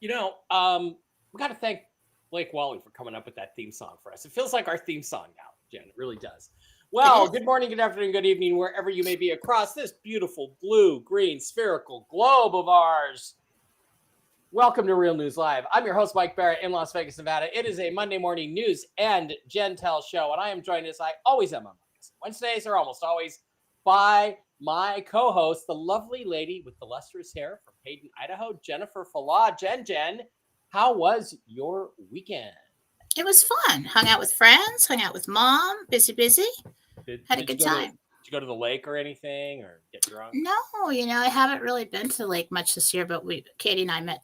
We got to thank Blake Wally for coming up with that theme song for us. It feels like our theme song now, Jen. It really does. Well, good morning, good afternoon, good evening, wherever you may be across this beautiful blue, green, spherical globe of ours. Welcome to Real News Live. I'm your host, Mike Bara, in Las Vegas, Nevada. It is a Monday morning news and Jentel show, and I am joined, as I always am on Wednesdays, or almost always, by my co-host, the lovely lady with the lustrous hair from Hayden, Idaho, Jennifer Falah. Jen, how was your weekend? It was fun. Hung out with friends, hung out with mom, busy. Had a good time. Did you go to the lake or anything, or get drunk? No, I haven't really been to the lake much this year, but Katie and I met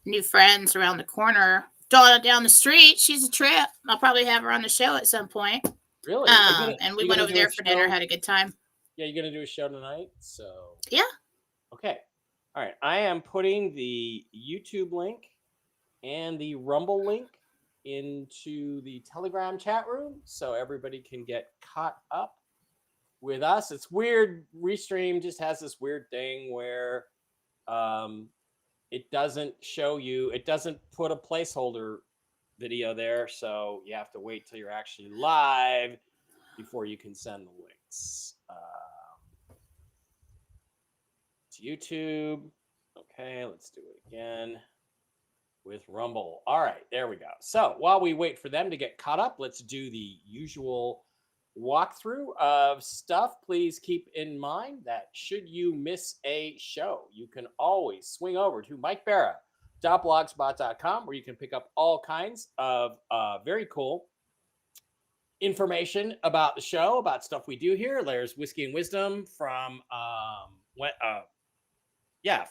new friends around the corner. Donna down the street. She's a trip. I'll probably have her on the show at some point. Really? And we went over there for dinner, had a good time. Yeah, you're going to do a show tonight? Yeah. Okay. All right. I am putting the YouTube link and the Rumble link into the Telegram chat room so everybody can get caught up with us. It's weird. Restream just has this weird thing where it doesn't show you, it doesn't put a placeholder video there, so you have to wait till you're actually live before you can send the links to YouTube. Okay, let's do it again with Rumble. All right, there we go. So while we wait for them to get caught up, let's do the usual walkthrough of stuff. Please keep in mind that should you miss a show, you can always swing over to mikebara.blogspot.com, where you can pick up all kinds of very cool information about the show, about stuff we do here. There's Whiskey and Wisdom from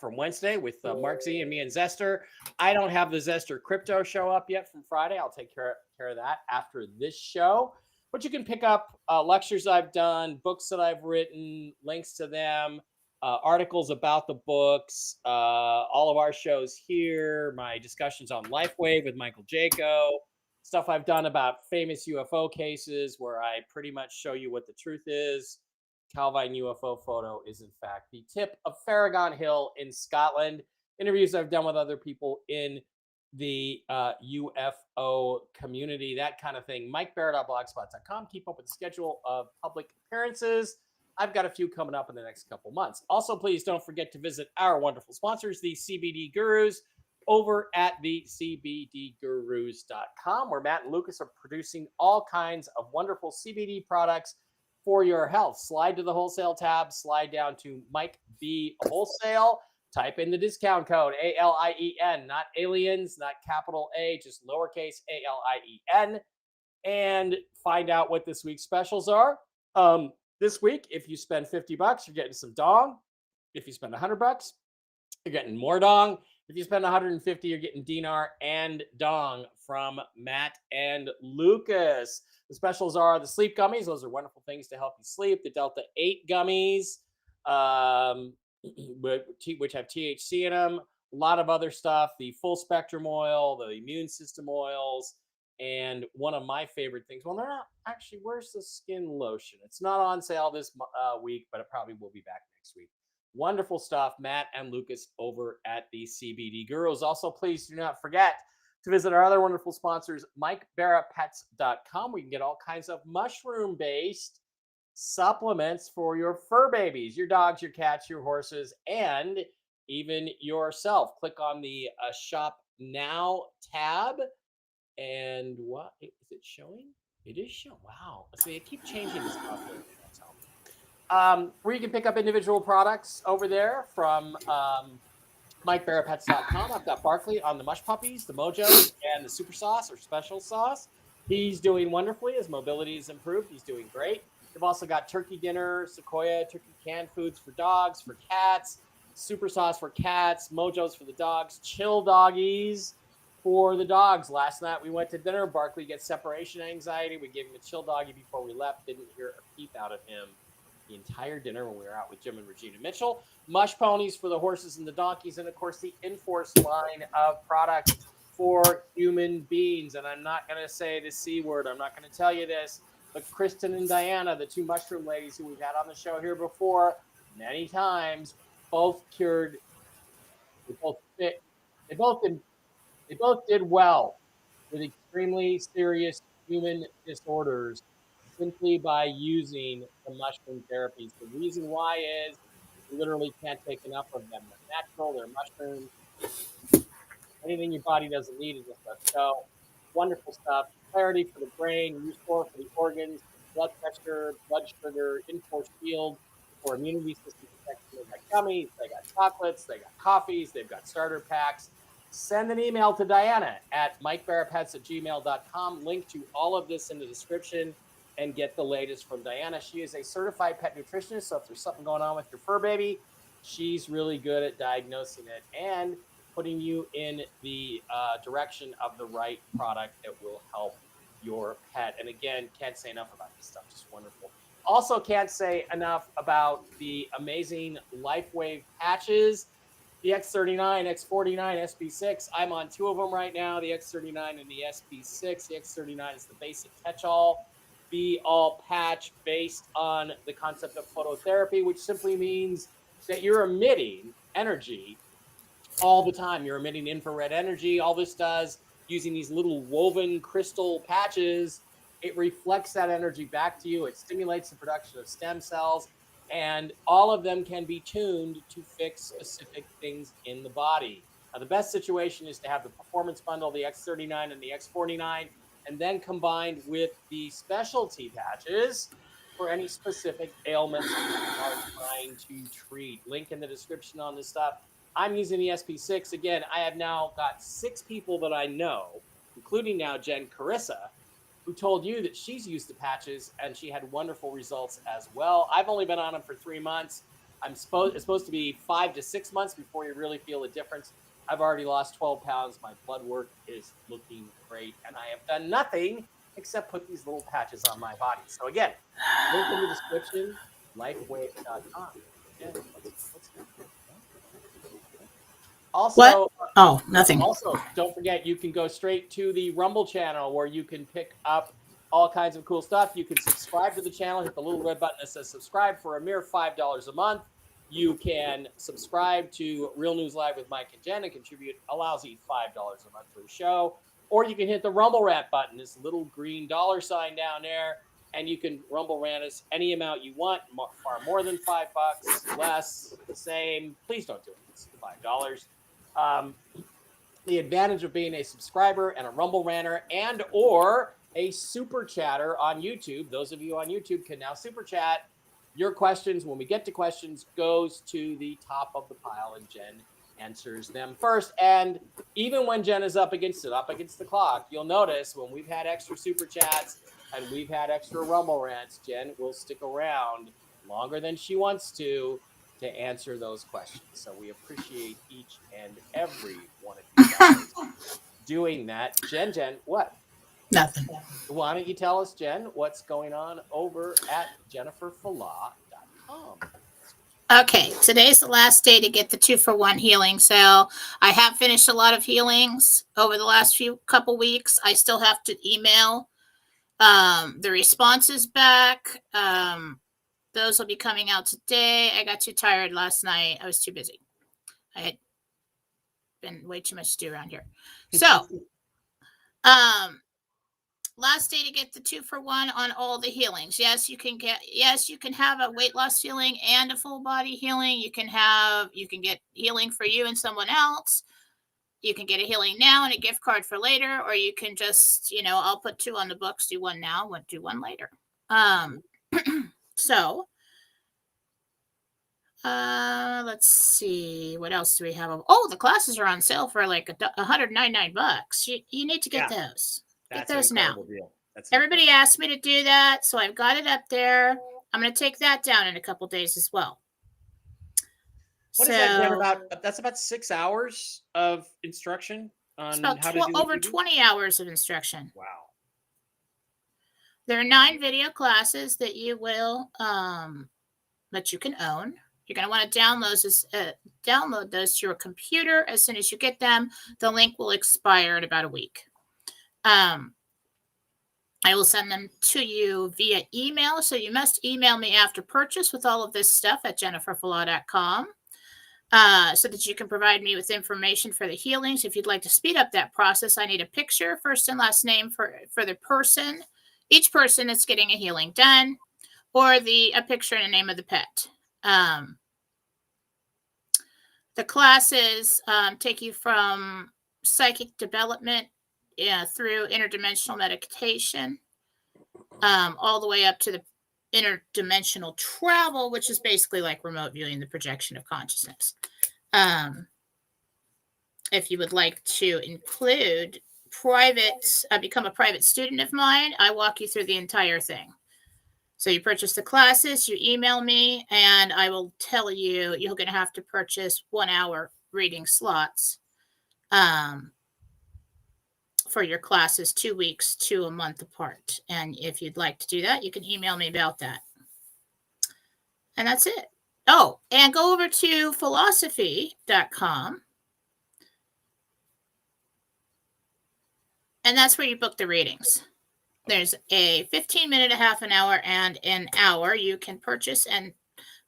from Wednesday with Mark Z and me and Zester. I don't have the Zester crypto show up yet from Friday. I'll take care of that after this show. But you can pick up lectures I've done, books that I've written, links to them, articles about the books, all of our shows here, my discussions on LifeWave with Michael Jaco, stuff I've done about famous UFO cases where I pretty much show you what the truth is. Calvine UFO photo is, in fact, the tip of Farragon Hill in Scotland. Interviews I've done with other people in the UFO community, that kind of thing. MikeBara.blogspot.com. Keep up with the schedule of public appearances. I've got a few coming up in the next couple months. Also, please don't forget to visit our wonderful sponsors, the CBD Gurus, over at the CBDGurus.com, where Matt and Lucas are producing all kinds of wonderful CBD products for your health. Slide to the wholesale tab, slide down to Mike B Wholesale, type in the discount code ALIEN, not aliens, not capital A, just lowercase ALIEN, and find out what this week's specials are. This week, if you spend $50, you're getting some dong. If you spend $100, you're getting more dong. If you spend 150, you're getting dinar and dong from Matt and Lucas. The specials are the sleep gummies. Those are wonderful things to help you sleep. The Delta 8 gummies, which have THC in them. A lot of other stuff. The full spectrum oil, the immune system oils, and one of my favorite things. Well, they're not actually. Where's the skin lotion? It's not on sale this week, but it probably will be back next week. Wonderful stuff, Matt and Lucas over at the CBD Gurus. Also, please do not forget to visit our other wonderful sponsors, MikeBaraPets.com. We can get all kinds of mushroom-based supplements for your fur babies, your dogs, your cats, your horses, and even yourself. Click on the Shop Now tab. And what is it showing? It is showing. Wow. See, I keep changing this up there. Where you can pick up individual products over there from MikeBaraPets.com. I've got Barkley on the Mush Puppies, the Mojos, and the Super Sauce or Special Sauce. He's doing wonderfully. His mobility is improved. He's doing great. We've also got Turkey Dinner, Sequoia, Turkey Canned Foods for dogs, for cats, Super Sauce for cats, Mojos for the dogs, Chill Doggies for the dogs. Last night we went to dinner. Barkley gets separation anxiety. We gave him a Chill Doggy before we left. Didn't hear a peep out of him the entire dinner when we were out with Jim and Regina Mitchell. Mush Ponies for the horses and the donkeys, and of course the Enforce line of products for human beings. And I'm not going to say the C word. I'm not going to tell you this, but Kristen and Diana, the two mushroom ladies who we've had on the show here before many times, both cured They both fit. They both did. They both did well with extremely serious human disorders simply by using the mushroom therapies. The reason why is you literally can't take enough of them. They're natural. They're mushrooms. Anything your body doesn't need in this stuff. So wonderful stuff. Clarity for the brain, restore for the organs, blood pressure, blood sugar, enforced shield for immunity system protection. They got gummies, they got chocolates, they got coffees, they've got starter packs. Send an email to Diana at mikebarapets@gmail.com. Link to all of this in the description and get the latest from Diana. She is a certified pet nutritionist. So if there's something going on with your fur baby, she's really good at diagnosing it and putting you in the direction of the right product that will help your pet. And again, can't say enough about this stuff. Just wonderful. Also can't say enough about the amazing LifeWave patches, the X39, X49, SP6. I'm on 2 of them right now, the X39 and the SP6. The X39 is the basic catch-all, be-all patch based on the concept of phototherapy, which simply means that you're emitting energy all the time. You're emitting infrared energy. All this does, using these little woven crystal patches, it reflects that energy back to you. It stimulates the production of stem cells, and all of them can be tuned to fix specific things in the body. Now, the best situation is to have the performance bundle, the X39 and the X49, and then combined with the specialty patches for any specific ailments you are trying to treat. Link in the description on this stuff. I'm using the SP6. Again, I have now got 6 people that I know, including now Jen Carissa, who told you that she's used the patches and she had wonderful results as well. I've only been on them for 3 months. It's supposed to be 5 to 6 months before you really feel a difference. I've already lost 12 pounds. My blood work is looking great, and I have done nothing except put these little patches on my body. So again, link in the description, lifewave.com. Yeah, let's also, what? Oh, nothing. Also, don't forget, you can go straight to the Rumble channel where you can pick up all kinds of cool stuff. You can subscribe to the channel, hit the little red button that says subscribe for a mere $5 a month. You can subscribe to Real News Live with Mike and Jen and contribute a lousy $5 a month to the show. Or you can hit the Rumble Rant button, this little green dollar sign down there, and you can Rumble Rant us any amount you want, far more than $5, less, the same. Please don't do it. It's $5. The advantage of being a subscriber and a Rumble Ranter and or a super chatter on YouTube. Those of you on YouTube can now super chat. Your questions, when we get to questions, goes to the top of the pile, and Jen answers them first. And even when Jen is up against the clock, you'll notice when we've had extra super chats and we've had extra Rumble Rants, Jen will stick around longer than she wants to answer those questions. So we appreciate each and every one of you guys doing that. Jen, what? Nothing. Why don't you tell us, Jen, what's going on over at jenniferfala.com? Okay, today's the last day to get the 2-for-1 healing. So I have finished a lot of healings over the last couple weeks. I still have to email the responses back. Those will be coming out today. I got too tired last night. I was too busy. I had been way too much to do around here. So, last day to get the 2-for-1 on all the healings. Yes, you can have a weight loss healing and a full body healing. You can get healing for you and someone else. You can get a healing now and a gift card for later, or you can just, I'll put 2 on the books, do 1 now, do 1 later. So, let's see, what else do we have? Oh, the classes are on sale for like $199. You need to get those. Get those now. Everybody asked me to do that, so I've got it up there. I'm going to take that down in a couple days as well. What is that, Jen, about? That's about 6 hours of instruction on how to do over 20 hours of instruction. Wow. There are 9 video classes that you will that you can own. You're going to want to download those to your computer as soon as you get them. The link will expire in about a week. I will send them to you via email, so you must email me after purchase with all of this stuff at jenniferfala.com. so that you can provide me with information for the healings. If you'd like to speed up that process, I need a picture, first and last name for the person, each person that's getting a healing done, or a picture and a name of the pet. The classes take you from psychic development through interdimensional meditation, all the way up to the interdimensional travel, which is basically like remote viewing, the projection of consciousness. If you would like to include become a private student of mine, I walk you through the entire thing. So you purchase the classes, you email me, and I will tell you you're going to have to purchase 1 hour reading slots for your classes, 2 weeks to a month apart. And if you'd like to do that, you can email me about that. And that's it. Oh, and go over to philosophy.com. And that's where you book the readings. There's a 15-minute, a half an hour, and an hour. You can purchase and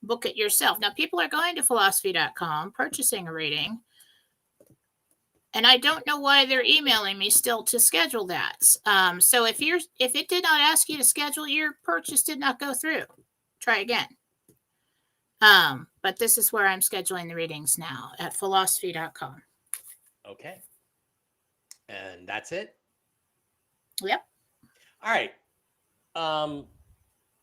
book it yourself. Now, people are going to philosophy.com, purchasing a reading. And I don't know why they're emailing me still to schedule that. So if it did not ask you to schedule, your purchase did not go through. Try again. But this is where I'm scheduling the readings now, at philosophy.com. Okay. And that's it? Yep. All right.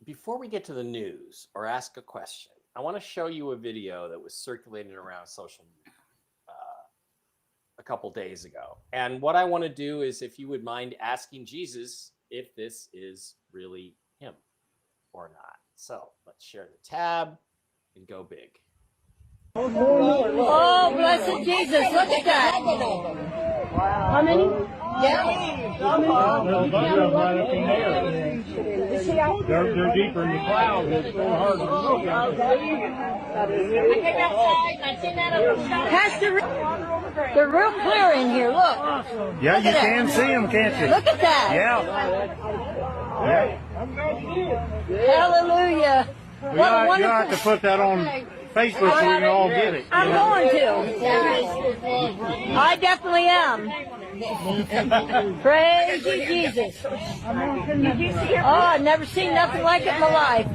Before we get to the news or ask a question, I want to show you a video that was circulating around social media a couple days ago. And what I want to do is, if you would mind asking Jesus if this is really him or not. So let's share the tab and go big. Oh, blessed Jesus, look at that. How many? Yeah. They're deeper in the clouds. It's so hard to look at. I came outside and I seen that other shot. Pastor, they're real clear in here, look. Yeah, you can see them, can't you? Look at that. Yeah. Hallelujah. What a You wonderful... have to put that on Facebook so we can all get it. I'm going to. I definitely am. Praise you, Jesus. Oh, I've never seen nothing like it in my life.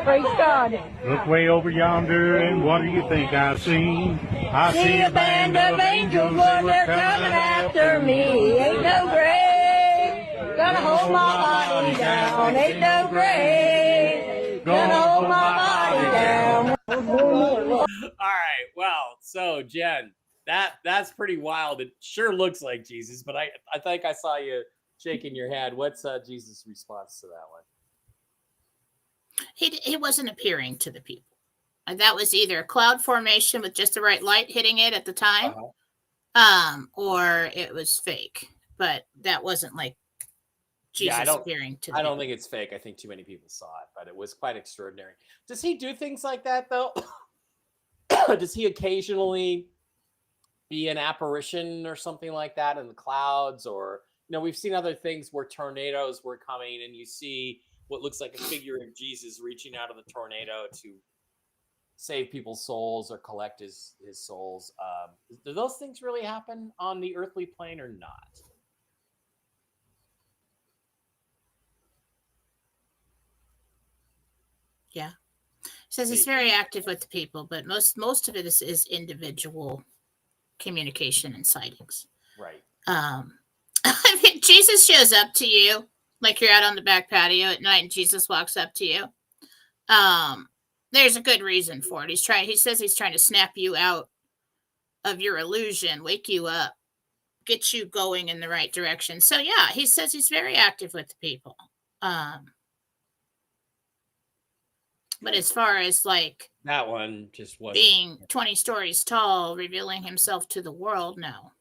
Praise God. Look way over yonder, and what do you think I see? I See a band of angels, Lord, they're coming after me. Ain't no grave gonna hold my body down. Ain't no grave gonna hold my body down. All right. Well, so Jen, that's pretty wild. It sure looks like Jesus, but I think I saw you shaking your head. What's Jesus' response to that one? He wasn't appearing to the people. And that was either a cloud formation with just the right light hitting it at the time, or it was fake. But that wasn't like Jesus appearing to the people. I don't think it's fake. I think too many people saw it, but it was quite extraordinary. Does he do things like that, though? Does he occasionally be an apparition or something like that in the clouds? Or, we've seen other things where tornadoes were coming and you see what looks like a figure of Jesus reaching out of the tornado to save people's souls or collect his souls. Do those things really happen on the earthly plane or not? Yeah. Says he's very active with the people, but most of it is individual communication and sightings. Right. I mean, Jesus shows up to you, like you're out on the back patio at night and Jesus walks up to you. There's a good reason for it. He says he's trying to snap you out of your illusion, wake you up, get you going in the right direction. So yeah, he says he's very active with the people. But as far as like that one just wasn't being 20 stories tall, revealing himself to the world, no.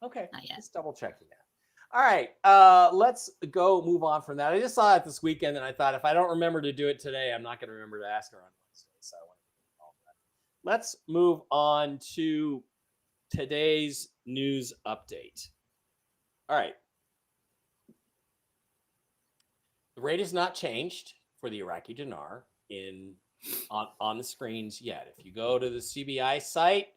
Okay. Not yet. Just double checking that. All right. Let's move on from that. I just saw it this weekend and I thought, if I don't remember to do it today, I'm not going to remember to ask her on Wednesday. So I want to do all that. Let's move on to today's news update. All right. The rate has not changed for the Iraqi dinar in on the screens yet. If you go to the CBI site,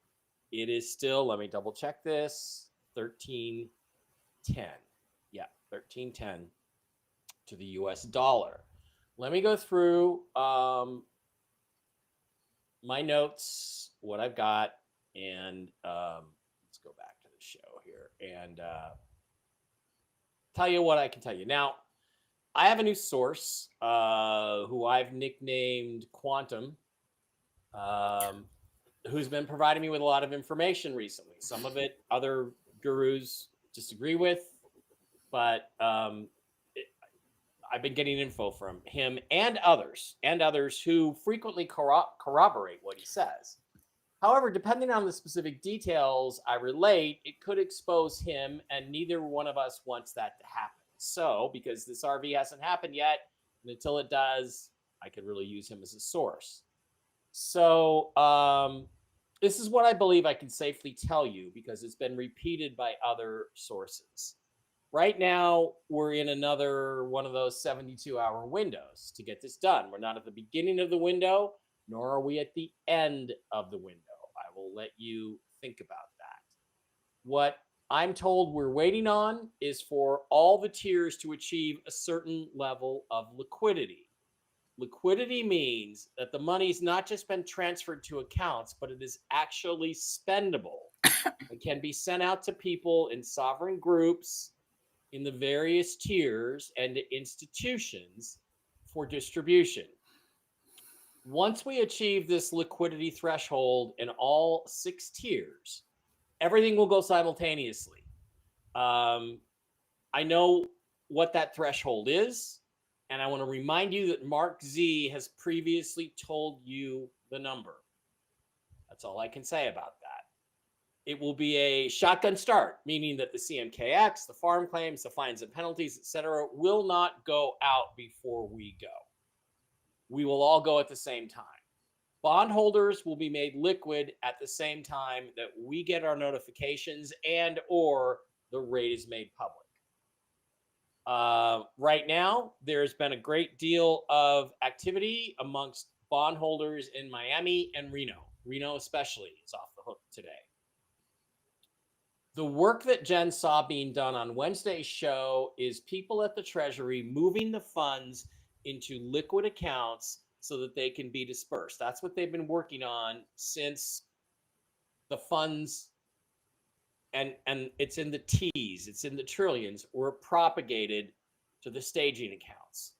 it is still, let me double check this, 1310. Yeah, 1310 to the US dollar. Let me go through my notes, what I've got, and let's go back to the show here and tell you what I can tell you. Now, I have a new source who I've nicknamed Quantum, who's been providing me with a lot of information recently. Some of it other gurus disagree with, but I've been getting info from him and others who frequently corroborate what he says. However, depending on the specific details I relate, it could expose him, and neither one of us wants that to happen. So, because this RV hasn't happened yet, and until it does, I could really use him as a source. So, this is what I believe I can safely tell you because it's been repeated by other sources. Right now, we're in another one of those 72-hour windows to get this done. We're not at the beginning of the window, nor are we at the end of the window. I will let you think about that. What I'm told we're waiting on is for all the tiers to achieve a certain level of liquidity. Liquidity means that the money's not just been transferred to accounts, but it is actually spendable. It can be sent out to people in sovereign groups, in the various tiers, and to institutions for distribution. Once we achieve this liquidity threshold in all 6 tiers, everything will go simultaneously. I know what that threshold is, and I want to remind you that Mark Z has previously told you the number. That's all I can say about that. It will be a shotgun start, meaning that the CMKX, the farm claims, the fines and penalties, etc., will not go out before we go. We will all go at the same time. Bondholders will be made liquid at the same time that we get our notifications and or the rate is made public. Right now, there's been a great deal of activity amongst bondholders in Miami and Reno. Reno especially is off the hook today. The work that Jen saw being done on Wednesday's show is people at the Treasury moving the funds into liquid accounts so that they can be dispersed. That's what they've been working on since the funds, and it's in the T's, it's in the trillions, were propagated to the staging accounts.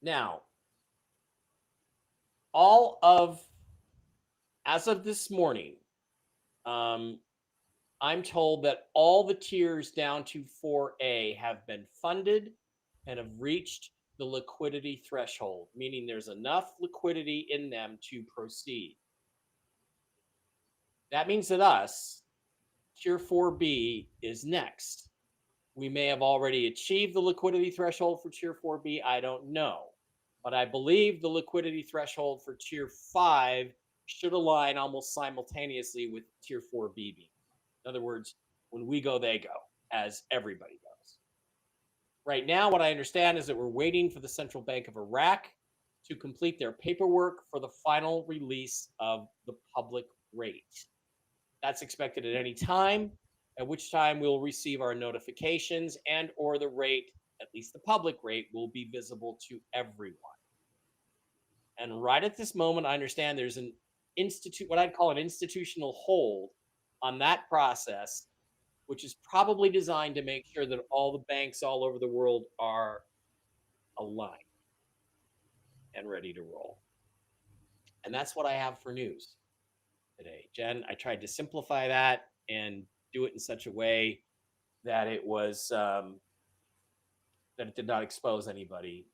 Now, as of this morning, I'm told that all the tiers down to 4A have been funded and have reached the liquidity threshold, meaning there's enough liquidity in them to proceed. That means that us, tier 4B, is next. We may have already achieved the liquidity threshold for tier 4B, I don't know. But I believe the liquidity threshold for tier 5 should align almost simultaneously with tier 4B being. In other words, when we go, they go, as everybody goes. Right now, what I understand is that we're waiting for the Central Bank of Iraq to complete their paperwork for the final release of the public rate. That's expected at any time, at which time we'll receive our notifications and or the rate, at least the public rate, will be visible to everyone. And right at this moment, I understand there's what I'd call an institutional hold on that process, which is probably designed to make sure that all the banks all over the world are aligned and ready to roll. And that's what I have for news today. Jen, I tried to simplify that and do it in such a way that it was that it did not expose anybody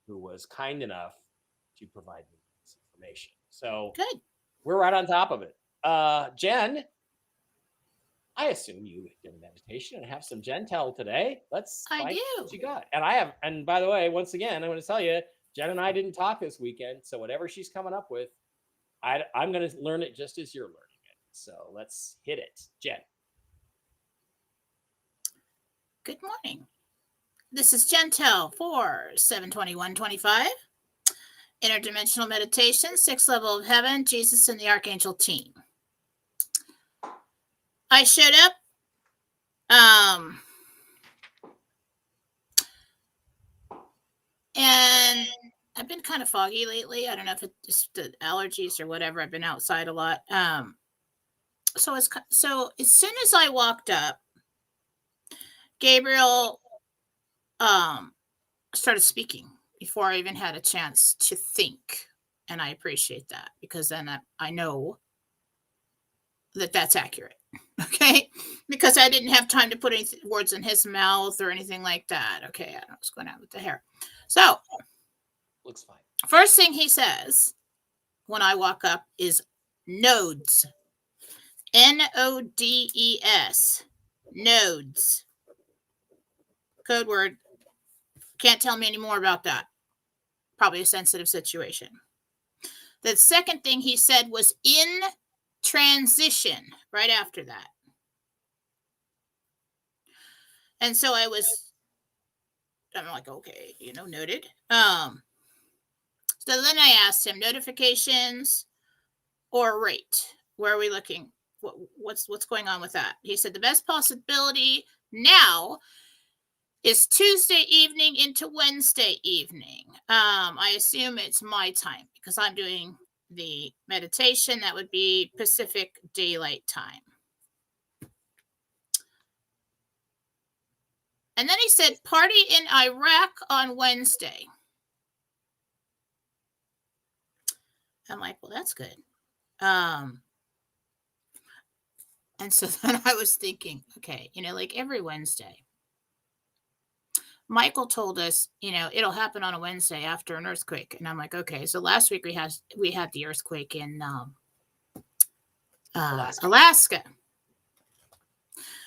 who was kind enough to provide me this information. So Good. We're right on top of it. Jen, I assume you did a meditation and have some Jentel today. Let's I find do. what you got. And by the way, once again, I'm going to tell you, Jen and I didn't talk this weekend. So whatever she's coming up with, I'm going to learn it just as you're learning it. So let's hit it. Jen. Good morning. This is Jentel for 7/21/25. Interdimensional meditation, 6th level of heaven, Jesus and the Archangel team. I showed up. And I've been kind of foggy lately. I don't know if it's just the allergies or whatever. I've been outside a lot. So as soon as I walked up, Gabriel started speaking before I even had a chance to think. And I appreciate that, because then I know that that's accurate. Okay. Because I didn't have time to put any words in his mouth or anything like that. Okay. I don't know what's going on with the hair. So Looks fine. first thing he says when I walk up is nodes. Nodes. Nodes. Code word. Can't tell me any more about that. Probably a sensitive situation. The second thing he said was in transition right after that. And so I'm like, okay, noted. So then I asked him, notifications or rate? Where are we looking? What's going on with that? He said the best possibility now is Tuesday evening into Wednesday evening. I assume it's my time because I'm doing the meditation. That would be Pacific Daylight Time. And then he said, party in Iraq on Wednesday. I'm like, well, that's good. And so then I was thinking, okay, like every Wednesday, Michael told us, it'll happen on a Wednesday after an earthquake. And I'm like, okay. So last week we had the earthquake in Alaska.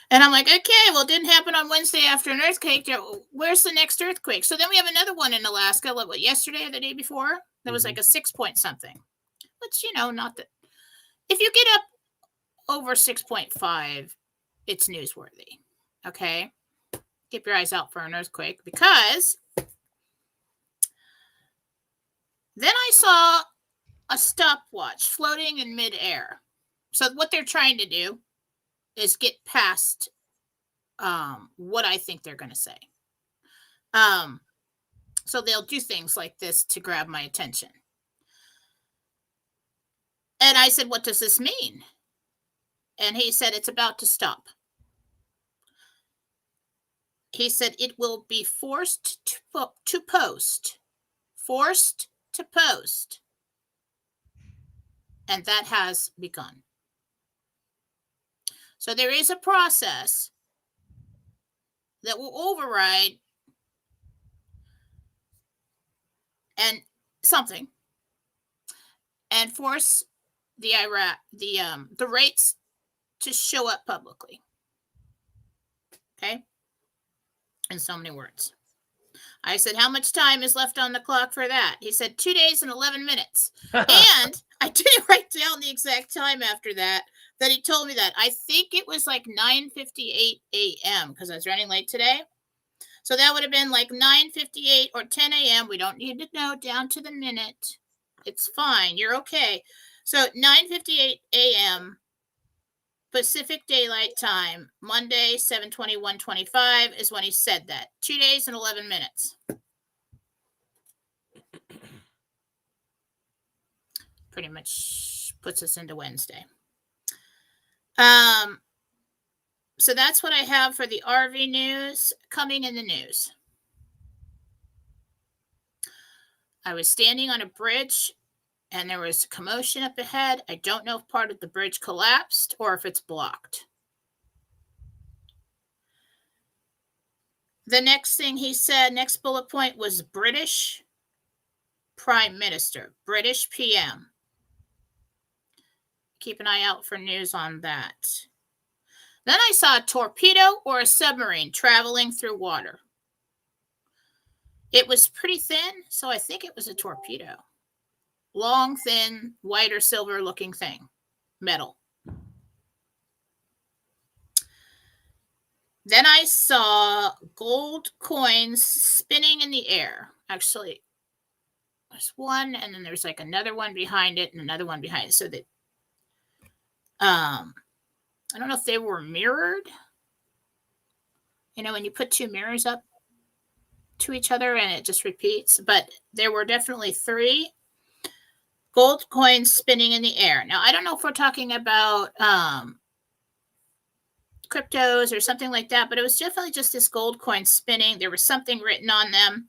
And I'm like, okay, well, it didn't happen on Wednesday after an earthquake. Where's the next earthquake? So then we have another one in Alaska. What, yesterday or the day before? That was like a 6 point something. But, not that. If you get up over 6.5, it's newsworthy. Okay? Keep your eyes out for an earthquake, because then I saw a stopwatch floating in midair. So what they're trying to do is get past what I think they're going to say. So they'll do things like this to grab my attention. And I said, what does this mean? And he said, it's about to stop. He said, it will be forced to post. Forced to post. And that has begun. So there is a process that will override and something and force the rates to show up publicly. Okay? In so many words. I said, how much time is left on the clock for that? He said 2 days and 11 minutes. And I didn't write down the exact time after that he told me that. I think it was like 9:58 a.m. because I was running late today. So that would have been like 9:58 or 10 a.m. We don't need to know down to the minute. It's fine. You're okay. So 9:58 a.m. Pacific Daylight Time, Monday, 7/21/25 is when he said that. 2 days and 11 minutes. Pretty much puts us into Wednesday. So that's what I have for the RV news coming in the news. I was standing on a bridge and there was commotion up ahead. I don't know if part of the bridge collapsed or if it's blocked. The next thing he said, next bullet point was British Prime Minister, British PM. Keep an eye out for news on that. Then I saw a torpedo or a submarine traveling through water. It was pretty thin, so I think it was a torpedo. Long, thin, white or silver looking thing. Metal. Then I saw gold coins spinning in the air. Actually, there's one, and then there's like another one behind it and another one behind it. So that I don't know if they were mirrored. You know, when you put two mirrors up to each other and it just repeats, but there were definitely 3 gold coins spinning in the air. Now, I don't know if we're talking about cryptos or something like that, but it was definitely just this gold coin spinning. There was something written on them.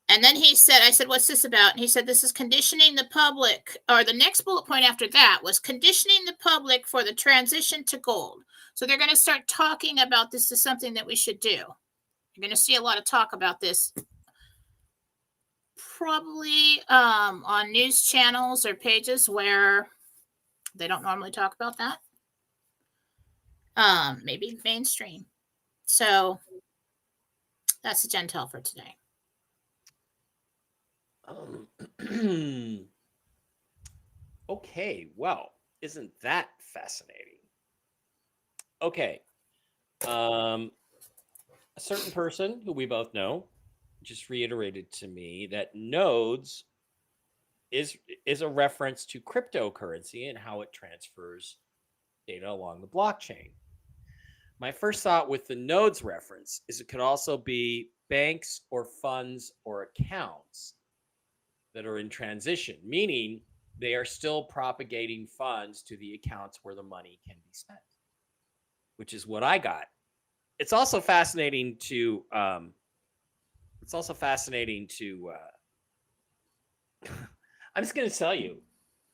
And then I said, what's this about? And he said, this is conditioning the public, or the next bullet point after that was conditioning the public for the transition to gold. So they're going to start talking about this as something that we should do. You're going to see a lot of talk about this probably on news channels or pages where they don't normally talk about that. Maybe mainstream. So that's the Jentel for today. Okay, well, isn't that fascinating? Okay. A certain person who we both know just reiterated to me that nodes is a reference to cryptocurrency and how it transfers data along the blockchain. My first thought with the nodes reference is it could also be banks or funds or accounts that are in transition, meaning they are still propagating funds to the accounts where the money can be spent, which is what I got. It's also fascinating to I'm just going to tell you,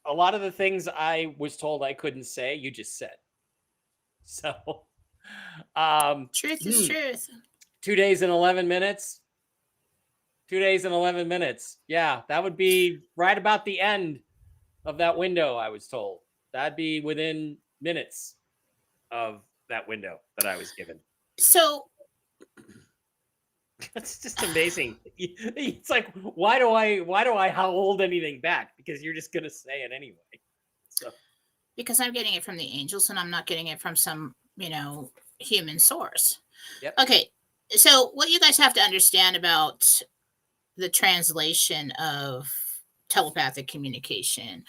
a lot of the things I was told I couldn't say, you just said. So, Truth is truth. 2 days and 11 minutes. 2 days and 11 minutes. Yeah, that would be right about the end of that window, I was told. That'd be within minutes of that window that I was given. So That's just amazing. It's like, why do I hold anything back? Because you're just gonna say it anyway. So because I'm getting it from the angels and I'm not getting it from some, human source. Yep. Okay. So what you guys have to understand about the translation of telepathic communication,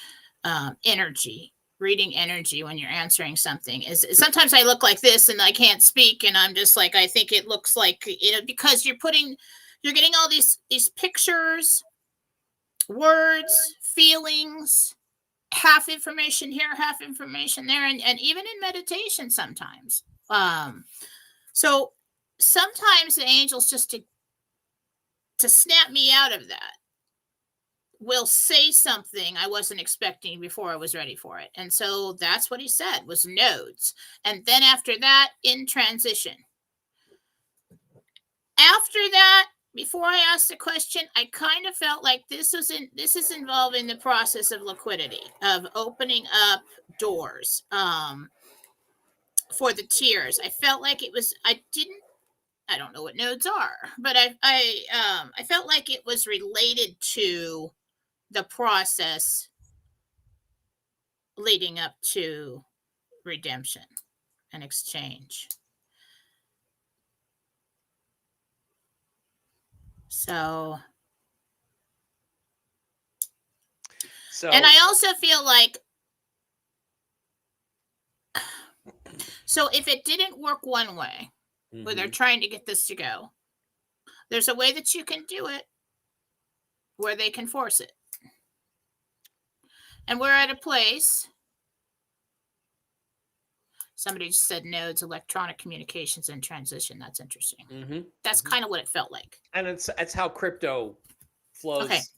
energy, reading energy when you're answering something is sometimes I look like this and I can't speak and I'm just like, I think it looks like, because you're getting all these pictures, words, feelings, half information here, half information there, and even in meditation sometimes. So sometimes the angels, just to snap me out of that, will say something I wasn't expecting before I was ready for it. And so that's what he said was nodes. And then after that, in transition. After that, before I asked the question, I kind of felt like this is involving the process of liquidity, of opening up doors for the tiers. I felt like it was, I don't know what nodes are, but I felt like it was related to the process leading up to redemption and exchange. So and I also feel like, so if it didn't work one way, where they're trying to get this to go, there's a way that you can do it where they can force it. And we're at a place, somebody just said nodes, electronic communications and transition. That's interesting. That's kind of what it felt like. And it's how crypto flows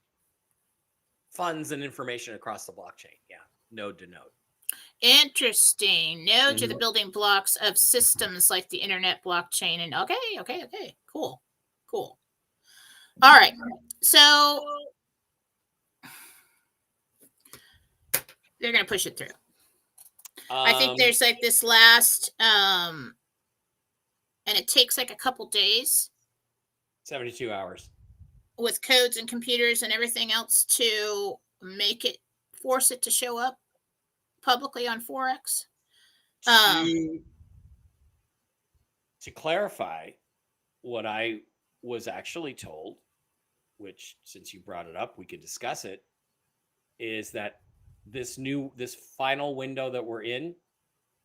funds and information across the blockchain. Yeah, node to node. Interesting. Nodes are the building blocks of systems like the internet, blockchain, and okay. Cool. All right. So they're going to push it through. I think there's like this last, and it takes like a couple days. 72 hours. With codes and computers and everything else to force it to show up publicly on Forex. To clarify, what I was actually told which since you brought it up, we could discuss it, is that this final window that we're in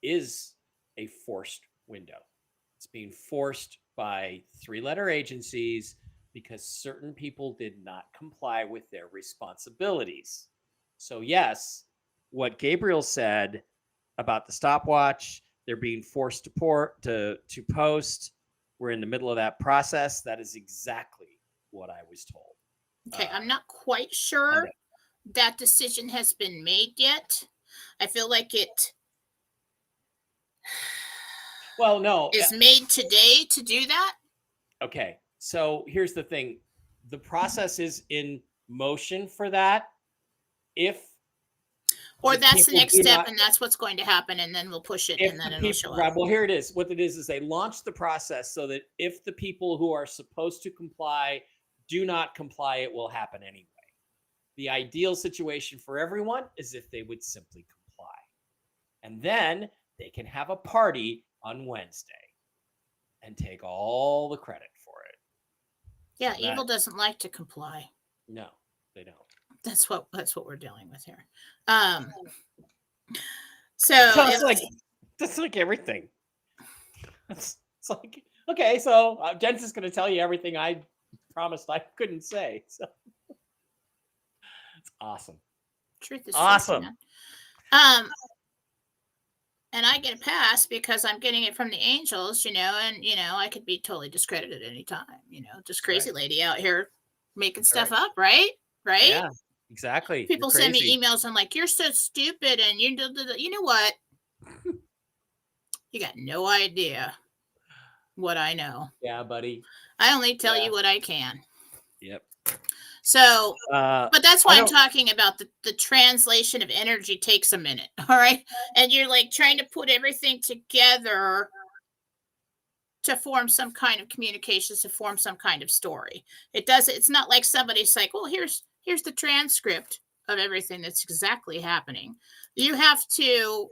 is a forced window. It's being forced by 3-letter agencies because certain people did not comply with their responsibilities. So yes, what Gabriel said about the stopwatch, they're being forced to post. We're in the middle of that process. That is exactly what I was told. Okay, I'm not quite sure that decision has been made yet. I feel like it is made today to do that. Okay, so here's the thing. The process is in motion for that. Or that's the next step, and that's what's going to happen, and then we'll push it, and then it'll show up. Well, here it is. What it is they launched the process so that if the people who are supposed to comply do not comply, it will happen anyway. The ideal situation for everyone is if they would simply comply. And then they can have a party on Wednesday and take all the credit for it. Yeah, so evil doesn't like to comply. No, they don't. That's what we're dealing with here. So that's like everything. It's like, okay, so Jen's is going to tell you everything I promised I couldn't say. So it's awesome. Truth is awesome. And I get a pass because I'm getting it from the angels, and I could be totally discredited at any time. Just crazy lady out here making stuff up, right? Yeah. Exactly. People send me emails. I'm like, you're so stupid. And you know what? You got no idea what I know. Yeah, buddy. I only tell you what I can. Yep. So, but that's why I'm talking about the translation of energy takes a minute. All right. And you're like trying to put everything together to form some kind of communications, to form some kind of story. It's not like somebody's like, well, here's the transcript of everything that's exactly happening. You have to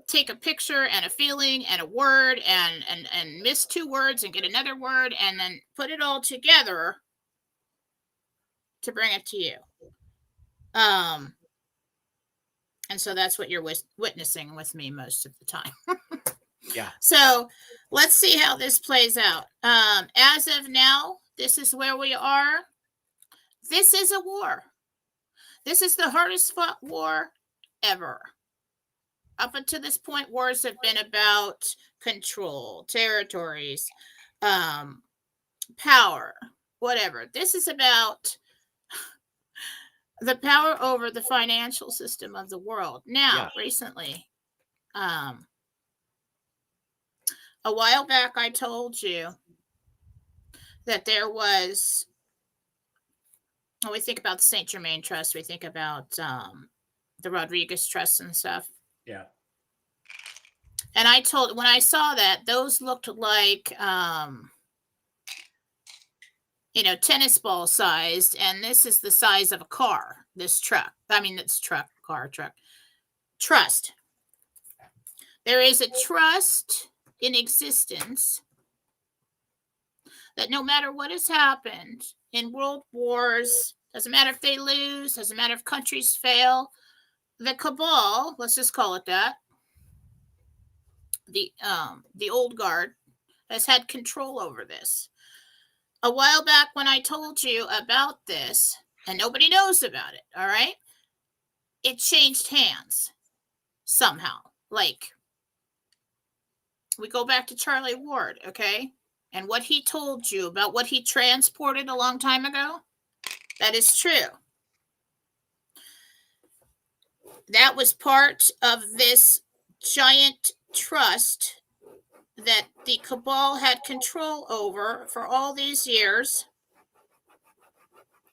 take a picture and a feeling and a word and miss 2 words and get another word and then put it all together to bring it to you. And so that's what you're witnessing with me most of the time. Yeah. So let's see how this plays out. As of now, this is where we are. This is a war. This is the hardest fought war ever. Up until this point, wars have been about control, territories, power, whatever. This is about the power over the financial system of the world. Now, recently, a while back, I told you that there was, when we think about the St. Germain Trust, we think about the Rodriguez Trust and stuff. Yeah. And when I saw that, those looked like, tennis ball sized. And this is the size of a car, this truck. Trust. There is a trust in existence that no matter what has happened in world wars, doesn't matter if they lose, doesn't matter if countries fail, the cabal, let's just call it that, the old guard has had control over this. A while back when I told you about this, and nobody knows about it, all right? It changed hands somehow. Like, we go back to Charlie Ward, okay? And what he told you about what he transported a long time ago, that is true. That was part of this giant trust that the cabal had control over for all these years.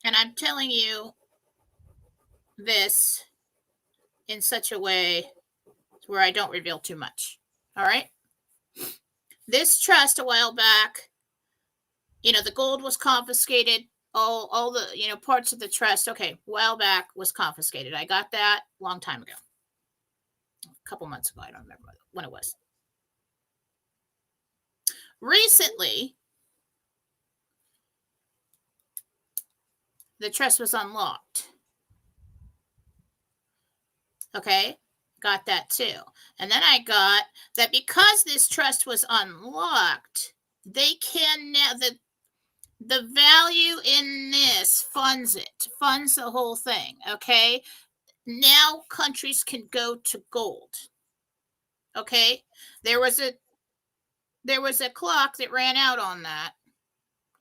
And I'm telling you this in such a way where I don't reveal too much. All right? This trust a while back, the gold was confiscated. All the, parts of the trust, okay, a while back was confiscated. I got that a long time ago. A couple months ago. I don't remember when it was. Recently, the trust was unlocked. Okay, got that too. And then I got that because this trust was unlocked, they can now, the value in this funds the whole thing. Okay, now countries can go to gold. Okay, there was a clock that ran out on that,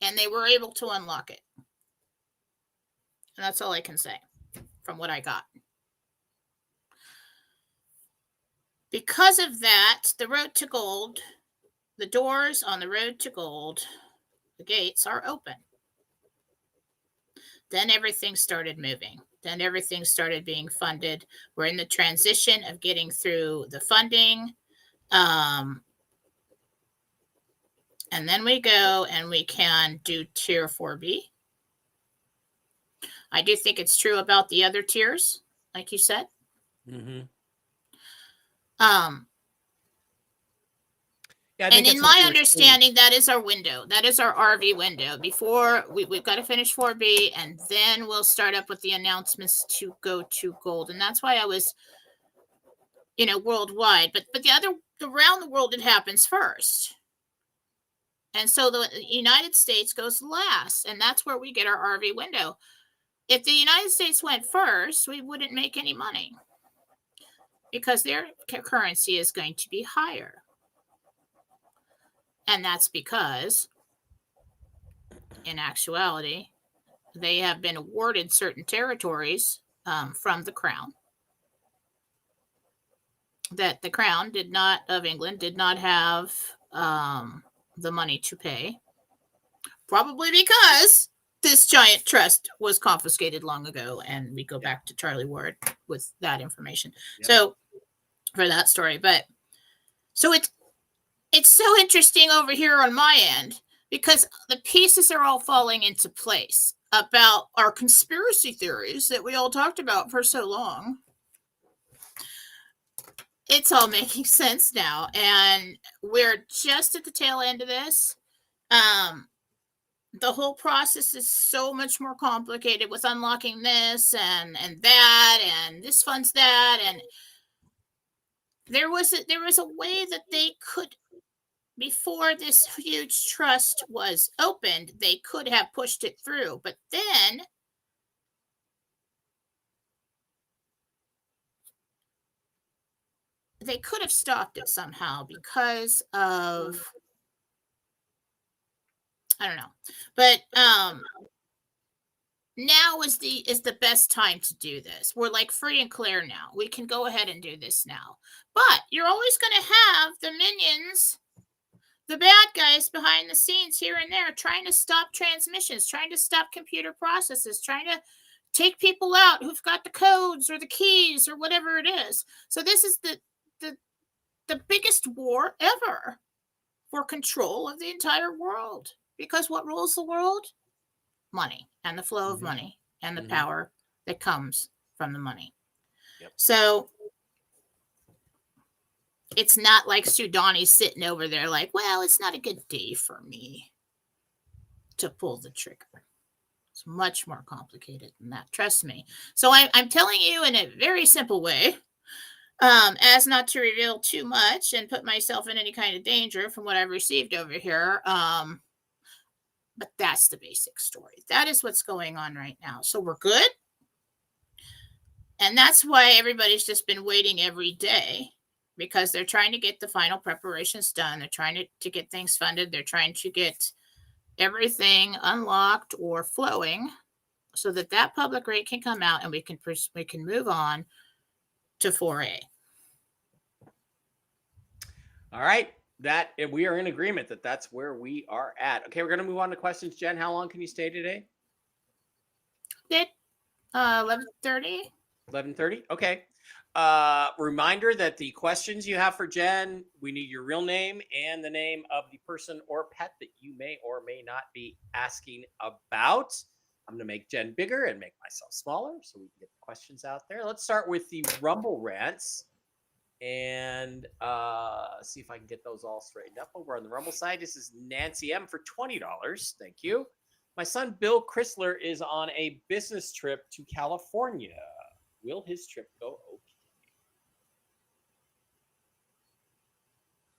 and they were able to unlock it. And that's all I can say from what I got. Because of that, the road to gold, the doors on the road to gold, the gates are open. Then everything started moving. Then everything started being funded. We're in the transition of getting through the funding. And then we go and we can do tier 4B. I do think it's true about the other tiers, like you said. Mm-hmm. Yeah, and in my understanding, that is our window. That is our RV window. Before we've got to finish 4B, and then we'll start up with the announcements to go to gold. And that's why I was, worldwide. But around the world, it happens first. And so the United States goes last, and that's where we get our RV window. If the United States went first, we wouldn't make any money because their currency is going to be higher. And that's because, in actuality, they have been awarded certain territories from the crown that the crown of England did not have the money to pay, probably because this giant trust was confiscated long ago, and we go back to Charlie Ward with that information. Yep. So for that story, but so it's so interesting over here on my end because the pieces are all falling into place about our conspiracy theories that we all talked about for so long. It's all making sense now, and we're just at the tail end of this. The whole process is so much more complicated with unlocking this and that, and this funds that, and there was a way that they could, before this huge trust was opened, they could have pushed it through, but then they could have stopped it somehow because of, I don't know, but now is the best time to do this. We're like free and clear now. We can go ahead and do this now. But you're always going to have the minions, the bad guys behind the scenes here and there, trying to stop transmissions, trying to stop computer processes, trying to take people out who've got the codes or the keys or whatever it is. So this is the biggest war ever for control of the entire world. Because what rules the world? Money and the flow of money and the power that comes from the money. Yep. So it's not like Sudani's sitting over there like, well, it's not a good day for me to pull the trigger. It's much more complicated than that. Trust me. So I'm telling you in a very simple way, as not to reveal too much and put myself in any kind of danger from what I've received over here. But that's the basic story. That is what's going on right now. So we're good. And that's why everybody's just been waiting every day, because they're trying to get the final preparations done. They're trying to get things funded. They're trying to get everything unlocked or flowing so that public rate can come out and we can move on to 4A. All right. That we are in agreement that's where we are at. Okay, we're going to move on to questions. Jen, how long can you stay today? 11:30. 11:30. Okay. Reminder that the questions you have for Jen, we need your real name and the name of the person or pet that you may or may not be asking about. I'm going to make Jen bigger and make myself smaller so we can get the questions out there. Let's start with the Rumble rants and see if I can get those all straightened up over on the Rumble side. This is Nancy M for $20. Thank you. My son Bill Chrysler is on a business trip to California. Will his trip go okay?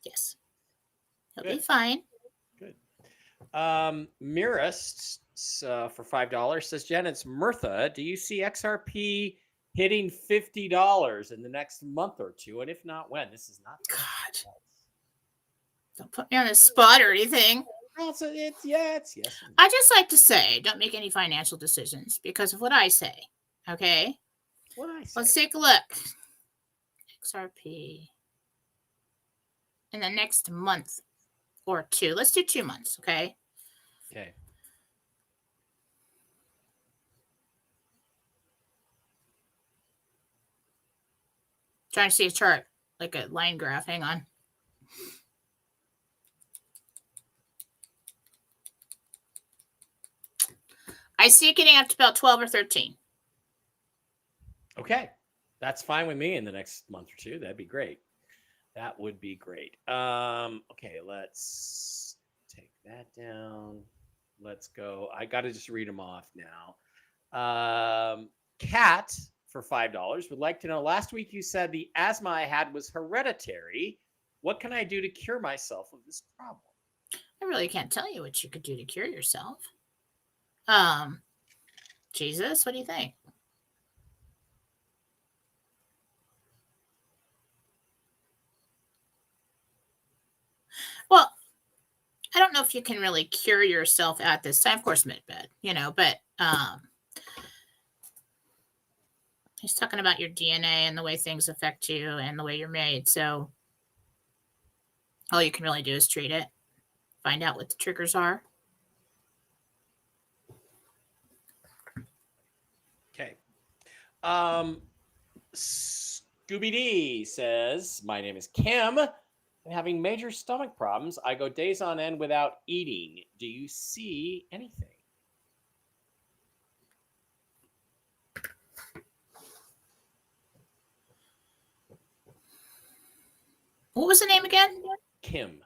Yes. He'll Good. be fine. Good. Mirist for $5 says, Jen, it's Mirtha. Do you see XRP hitting $50 in the next month or two? And if not, when? This is not. God. Don't put me on the spot or anything. Well, it's yes. I just like to say, don't make any financial decisions because of what I say. Okay? What I say? Let's take a look. XRP. In the next month or two. Let's do 2 months, okay? Okay. Trying to see a chart, like a line graph. Hang on. I see it getting up to about 12 or 13. Okay. That's fine with me in the next month or two. That'd be great. That would be great. Okay, let's take that down. Let's go. I got to just read them off now. Cat for $5 would like to know, last week you said the asthma I had was hereditary. What can I do to cure myself of this problem? I really can't tell you what you could do to cure yourself. Jesus, what do you think? Well, I don't know if you can really cure yourself at this time. Of course, med-bed, but he's talking about your DNA and the way things affect you and the way you're made. So all you can really do is treat it, find out what the triggers are. Okay. Scooby D says, my name is Kim. I'm having major stomach problems. I go days on end without eating. Do you see anything? What was the name again? Kim.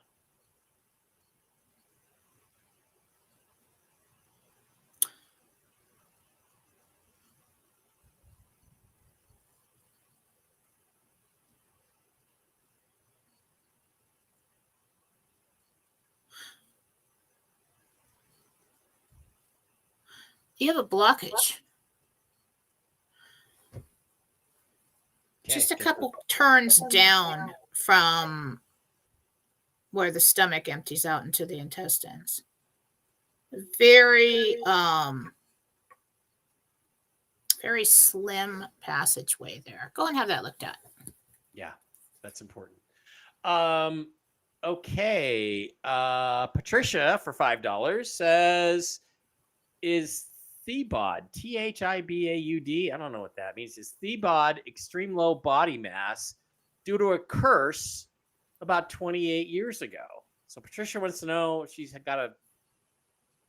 You have a blockage. Okay, just a couple turns down from where the stomach empties out into the intestines. Very, very slim passageway there. Go and have that looked at. Yeah, that's important. Okay. Patricia for $5 says, is Thibod, Thibaud, I don't know what that means. Is Thibod extreme low body mass due to a curse about 28 years ago? So Patricia wants to know if she's got a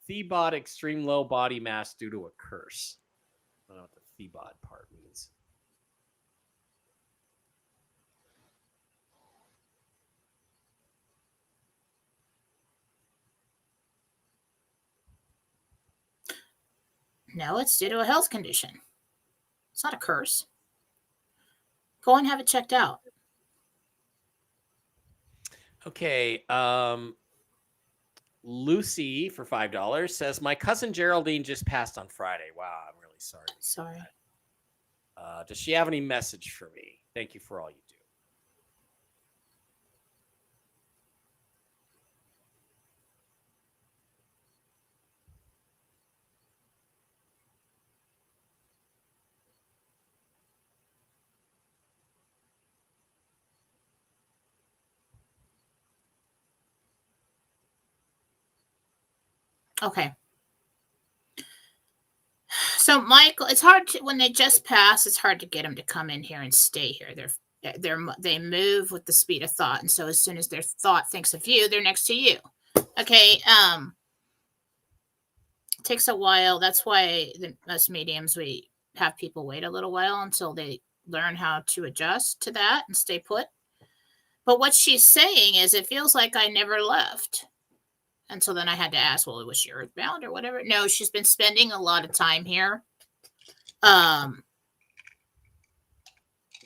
Thibod extreme low body mass due to a curse. I don't know what the Thibod part means. No, it's due to a health condition. It's not a curse. Go and have it checked out. Okay. Lucy for $5 says, my cousin Geraldine just passed on Friday. Wow, I'm really sorry. Sorry. Does she have any message for me? Thank you for all you do. Okay. So Michael, it's hard to, when they just pass, it's hard to get them to come in here and stay here. They move with the speed of thought. And so as soon as their thought thinks of you, they're next to you. Okay. It takes a while. That's why us mediums, we have people wait a little while until they learn how to adjust to that and stay put. But what she's saying is, it feels like I never left. And so then I had to ask, well, was she earthbound or whatever? No, she's been spending a lot of time here.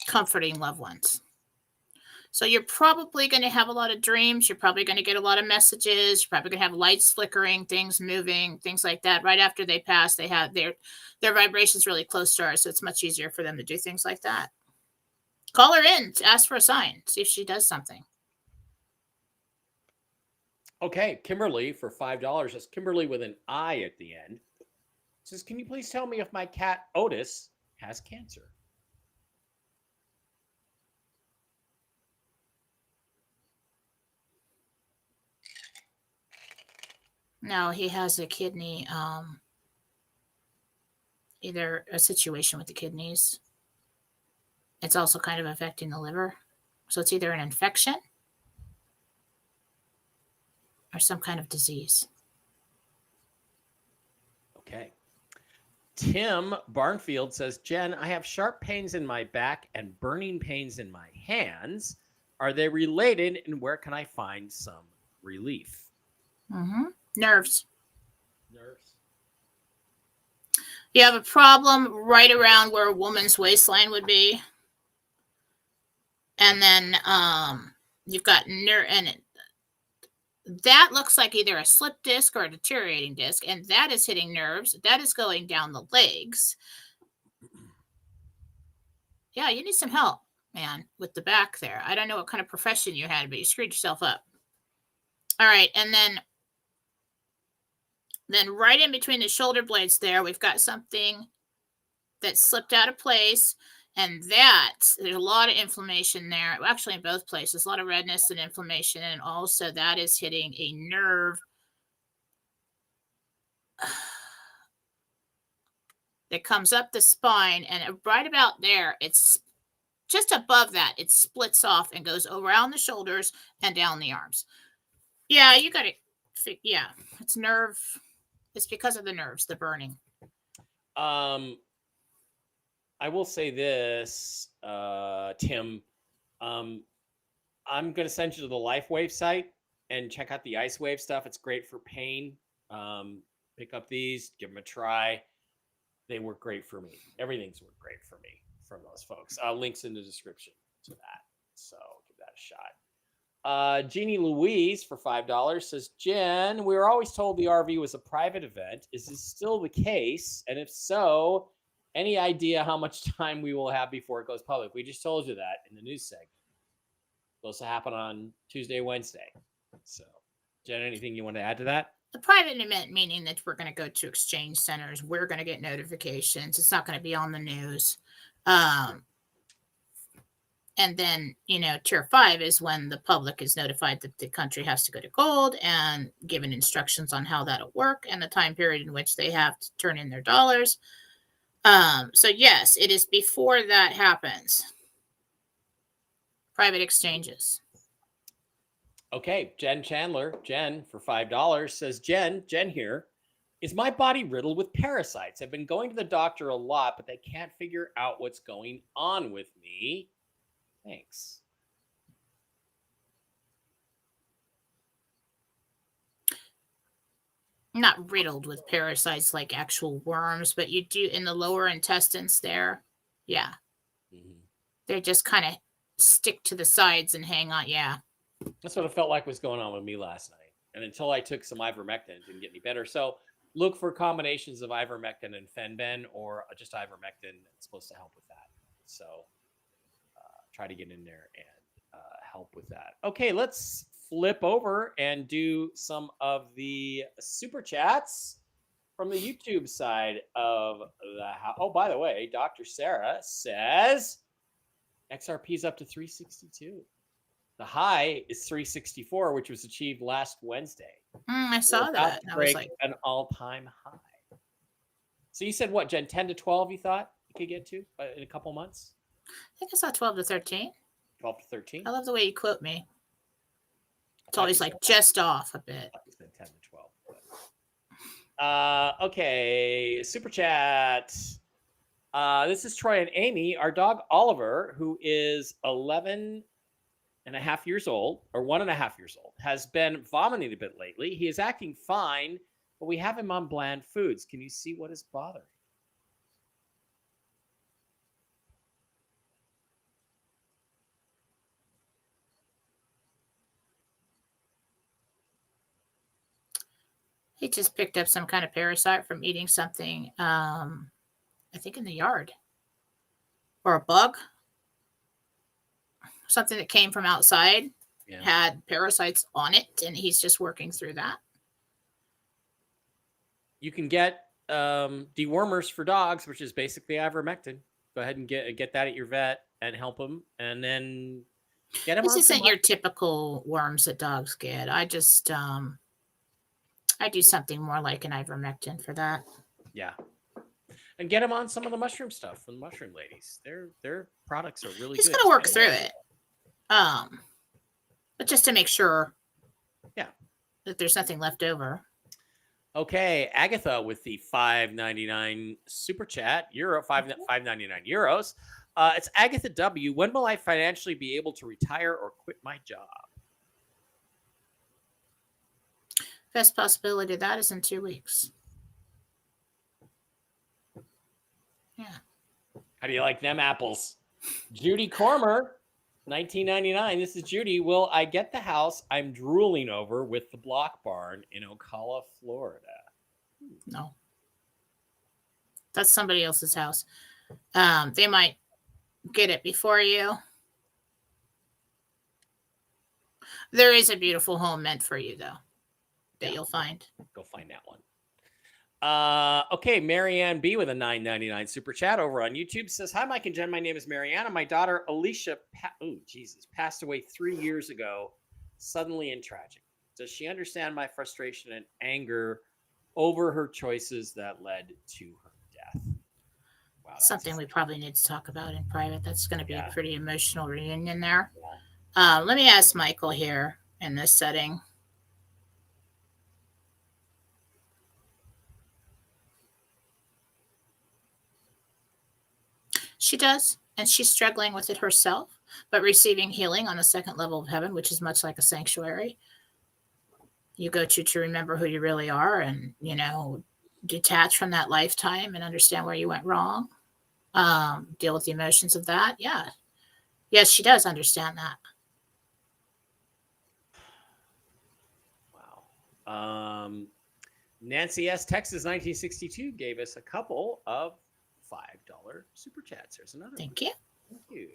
Comforting loved ones. So you're probably going to have a lot of dreams. You're probably going to get a lot of messages. You're probably going to have lights flickering, things moving, things like that. Right after they pass, they have their vibrations really close to ours, so it's much easier for them to do things like that. Call her in to ask for a sign. See if she does something. Okay, Kimberly for $5. That's Kimberly with an I at the end. Says, can you please tell me if my cat Otis has cancer? No, he has a kidney, either a situation with the kidneys. It's also kind of affecting the liver. So it's either an infection or some kind of disease. Okay. Tim Barnfield says, Jen, I have sharp pains in my back and burning pains in my hands. Are they related, and where can I find some relief? Nerves. Nerves. You have a problem right around where a woman's waistline would be. And then you've got nerve, and that looks like either a slip disc or a deteriorating disc, and that is hitting nerves. That is going down the legs. Yeah, you need some help, man, with the back there. I don't know what kind of profession you had, but you screwed yourself up. All right, and then right in between the shoulder blades there, we've got something that slipped out of place, and there's a lot of inflammation there. Actually, in both places, a lot of redness and inflammation, and also that is hitting a nerve that comes up the spine, and right about there, it's just above that, it splits off and goes around the shoulders and down the arms. Yeah, you got it. Yeah, it's nerve. It's because of the nerves, the burning. I will say this, Tim. I'm going to send you to the LifeWave site and check out the Ice Wave stuff. It's great for pain. Pick up these, give them a try. They work great for me. Everything's worked great for me from those folks. Links in the description to that. So give that a shot. Jeannie Louise for $5 says, Jen, we were always told the RV was a private event. Is this still the case? And if so, any idea how much time we will have before it goes public? We just told you that in the news segment. Supposed to happen on Tuesday, Wednesday. So, Jen, anything you want to add to that? The private event meaning that we're going to go to exchange centers. We're going to get notifications. It's not going to be on the news. And then, tier 5 is when the public is notified that the country has to go to gold and given instructions on how that'll work and the time period in which they have to turn in their dollars. So yes, it is before that happens. Private exchanges. Okay, Jen Chandler, Jen for $5 says, Jen here. Is my body riddled with parasites? I've been going to the doctor a lot, but they can't figure out what's going on with me. Thanks. Not riddled with parasites like actual worms, but you do in the lower intestines there. Yeah. Mm-hmm. They just kind of stick to the sides and hang on. Yeah. That's what it felt like was going on with me last night. And until I took some ivermectin, it didn't get any better. So look for combinations of ivermectin and fenben or just ivermectin. It's supposed to help with that. So try to get in there and help with that. Okay, let's flip over and do some of the super chats from the YouTube side of the house. Oh, by the way, Dr. Sarah says XRP is up to 362. The high is 364, which was achieved last Wednesday. I saw that. I was like an all-time high. So you said what, Jen? 10 to 12 you thought you could get to in a couple months? I think I saw 12 to 13. 12 to 13? I love the way you quote me. It's always like just off a bit. 10 to 12. Okay, super chat. This is Troy and Amy. Our dog Oliver, who is 11 1.5 years old, or 1.5 years old, has been vomiting a bit lately. He is acting fine, but we have him on bland foods. Can you see what is bothering? He just picked up some kind of parasite from eating something, I think in the yard. Or a bug. Something that came from outside had parasites on it, and he's just working through that. You can get dewormers for dogs, which is basically ivermectin. Go ahead and get that at your vet and help him, and then get him. This isn't your typical worms that dogs get. I just I do something more like an ivermectin for that. Yeah. And get him on some of the mushroom stuff from the mushroom ladies. Their products are really He's good. gonna work through it. But just to make sure that there's nothing left over. Okay, Agatha with the $5.99 super chat, $5.99 euros. It's Agatha W. When will I financially be able to retire or quit my job? Best possibility of that is in 2 weeks. Yeah. How do you like them apples? Judy Cormer, $19.99. This is Judy. Will I get the house I'm drooling over with the block barn in Ocala, Florida? No. That's somebody else's house. They might get it before you. There is a beautiful home meant for you, though, that you'll find. Go find that one. Okay, Marianne B with a $9.99 super chat over on YouTube says, "Hi, Mike and Jen. My name is Marianne, and my daughter Alicia passed away 3 years ago, suddenly and tragic. Does she understand my frustration and anger over her choices that led to her death?" Wow, something we probably need to talk about in private. That's going to be a pretty emotional reunion there. Let me ask Michael here in this setting. She does, and she's struggling with it herself, but receiving healing on the second level of heaven, which is much like a sanctuary. You go to remember who you really are and, detach from that lifetime and understand where you went wrong. Deal with the emotions of that. Yeah. Yes, she does understand that. Wow. Nancy S. Texas 1962 gave us a couple of $5 super chats. There's another. Thank you. Thank you.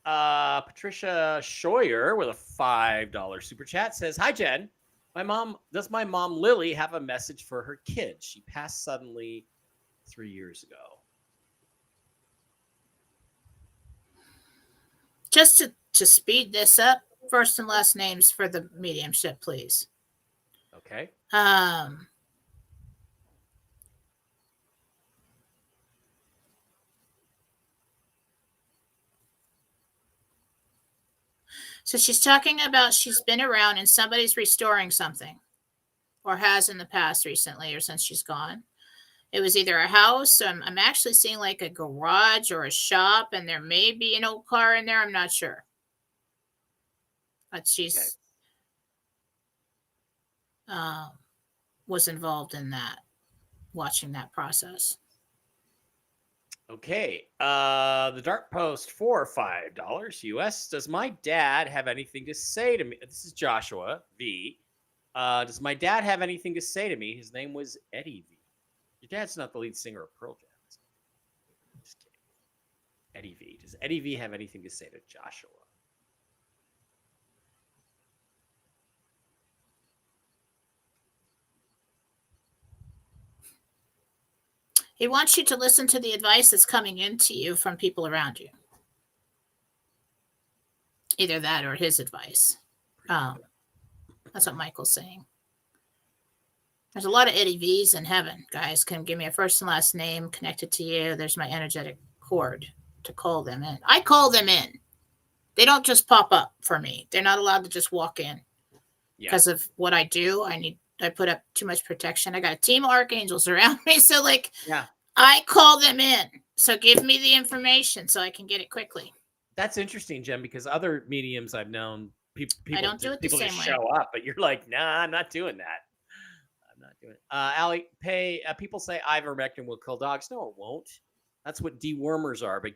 Patricia Scheuer with a $5 super chat says, "Hi, Jen. Does my mom Lily have a message for her kid? She passed suddenly 3 years ago." Just to speed this up, first and last names for the mediumship, please. Okay. So she's talking about she's been around and somebody's restoring something, or has in the past recently or since she's gone. It was either a house. I'm actually seeing like a garage or a shop, and there may be an old car in there. I'm not sure. But she's was involved in that, watching that process. Okay. The Dark Post for $5 US. Does my dad have anything to say to me? This is Joshua V. Does my dad have anything to say to me? His name was Eddie V. Your dad's not the lead singer of Pearl Jam. Just kidding. Eddie V. Does Eddie V have anything to say to Joshua? He wants you to listen to the advice that's coming into you from people around you. Either that or his advice. That's what Michael's saying. There's a lot of Eddie V's in heaven. Guys, can give me a first and last name connected to you. There's my energetic cord to call them in. I call them in. They don't just pop up for me. They're not allowed to just walk in. Because of what I do. I put up too much protection. I got a team of archangels around me. So I call them in. So give me the information so I can get it quickly. That's interesting, Jen, because other mediums I've known, people don't do it the people just same way. show up, but you're like, nah, I'm not doing that. I'm not doing it. Allie, people say ivermectin will kill dogs. No, it won't. That's what dewormers are. But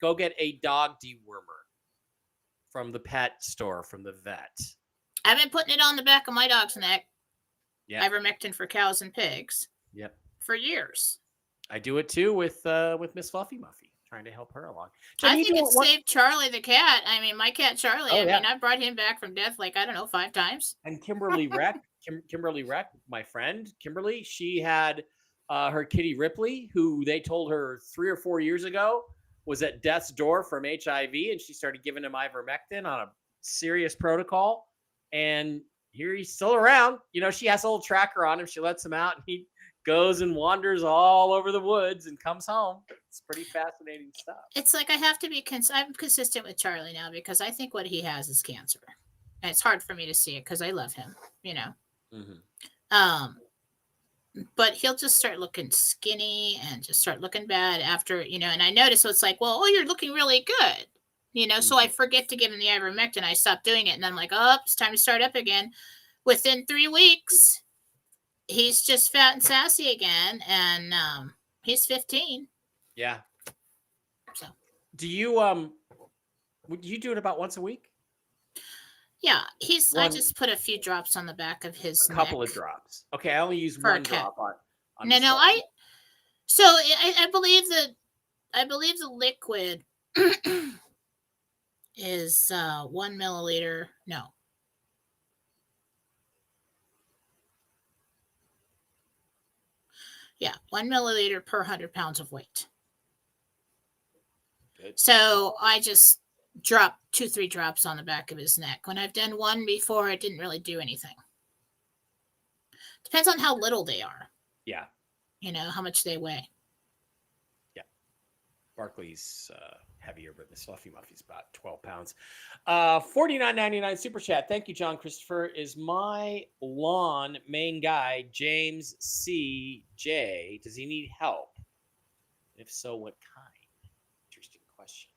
go get a dog dewormer from the pet store, from the vet. I've been putting it on the back of my dog's neck. Yeah. Ivermectin for cows and pigs. Yep. For years. I do it too with Miss Fluffy Muffy, trying to help her along. I think it saved Charlie the cat. I mean, my cat Charlie. Oh, I yeah. mean, I brought him back from death like, I don't know, 5 times. And Kimberly Reck, Kimberly Reck, my friend Kimberly, she had her kitty Ripley, who they told her 3 or 4 years ago was at death's door from HIV, and she started giving him ivermectin on a serious protocol. And here he's still around. You know, she has a little tracker on him. She lets him out, and he goes and wanders all over the woods and comes home. It's pretty fascinating stuff. It's like I have to be I'm consistent with Charlie now because I think what he has is cancer. And it's hard for me to see it because I love him, you know. Mm-hmm. But he'll just start looking skinny and just start looking bad after, you know, and I notice so it's like, well, oh, you're looking really good. You know, so I forget to give him the ivermectin. I stop doing it. And I'm like, oh, it's time to start up again. Within 3 weeks, he's just fat and sassy again. And he's 15. Yeah. So do you would you do it about once a week? Yeah, I just put a few drops on the back of his neck. Couple of drops. Okay, I only use one drop on No, I believe the liquid is 1 milliliter. No. Yeah, 1 milliliter per 100 pounds of weight. Good. So I just drop 2-3 drops on the back of his neck. When I've done one before, it didn't really do anything. Depends on how little they are. Yeah. You know, how much they weigh. Yeah. Barkley's heavier, but Miss Fluffy Muffy's about 12 pounds. $49.99 super chat. Thank you, John Christopher. Is my lawn main guy, James C.J., does he need help? If so, what kind? Interesting question.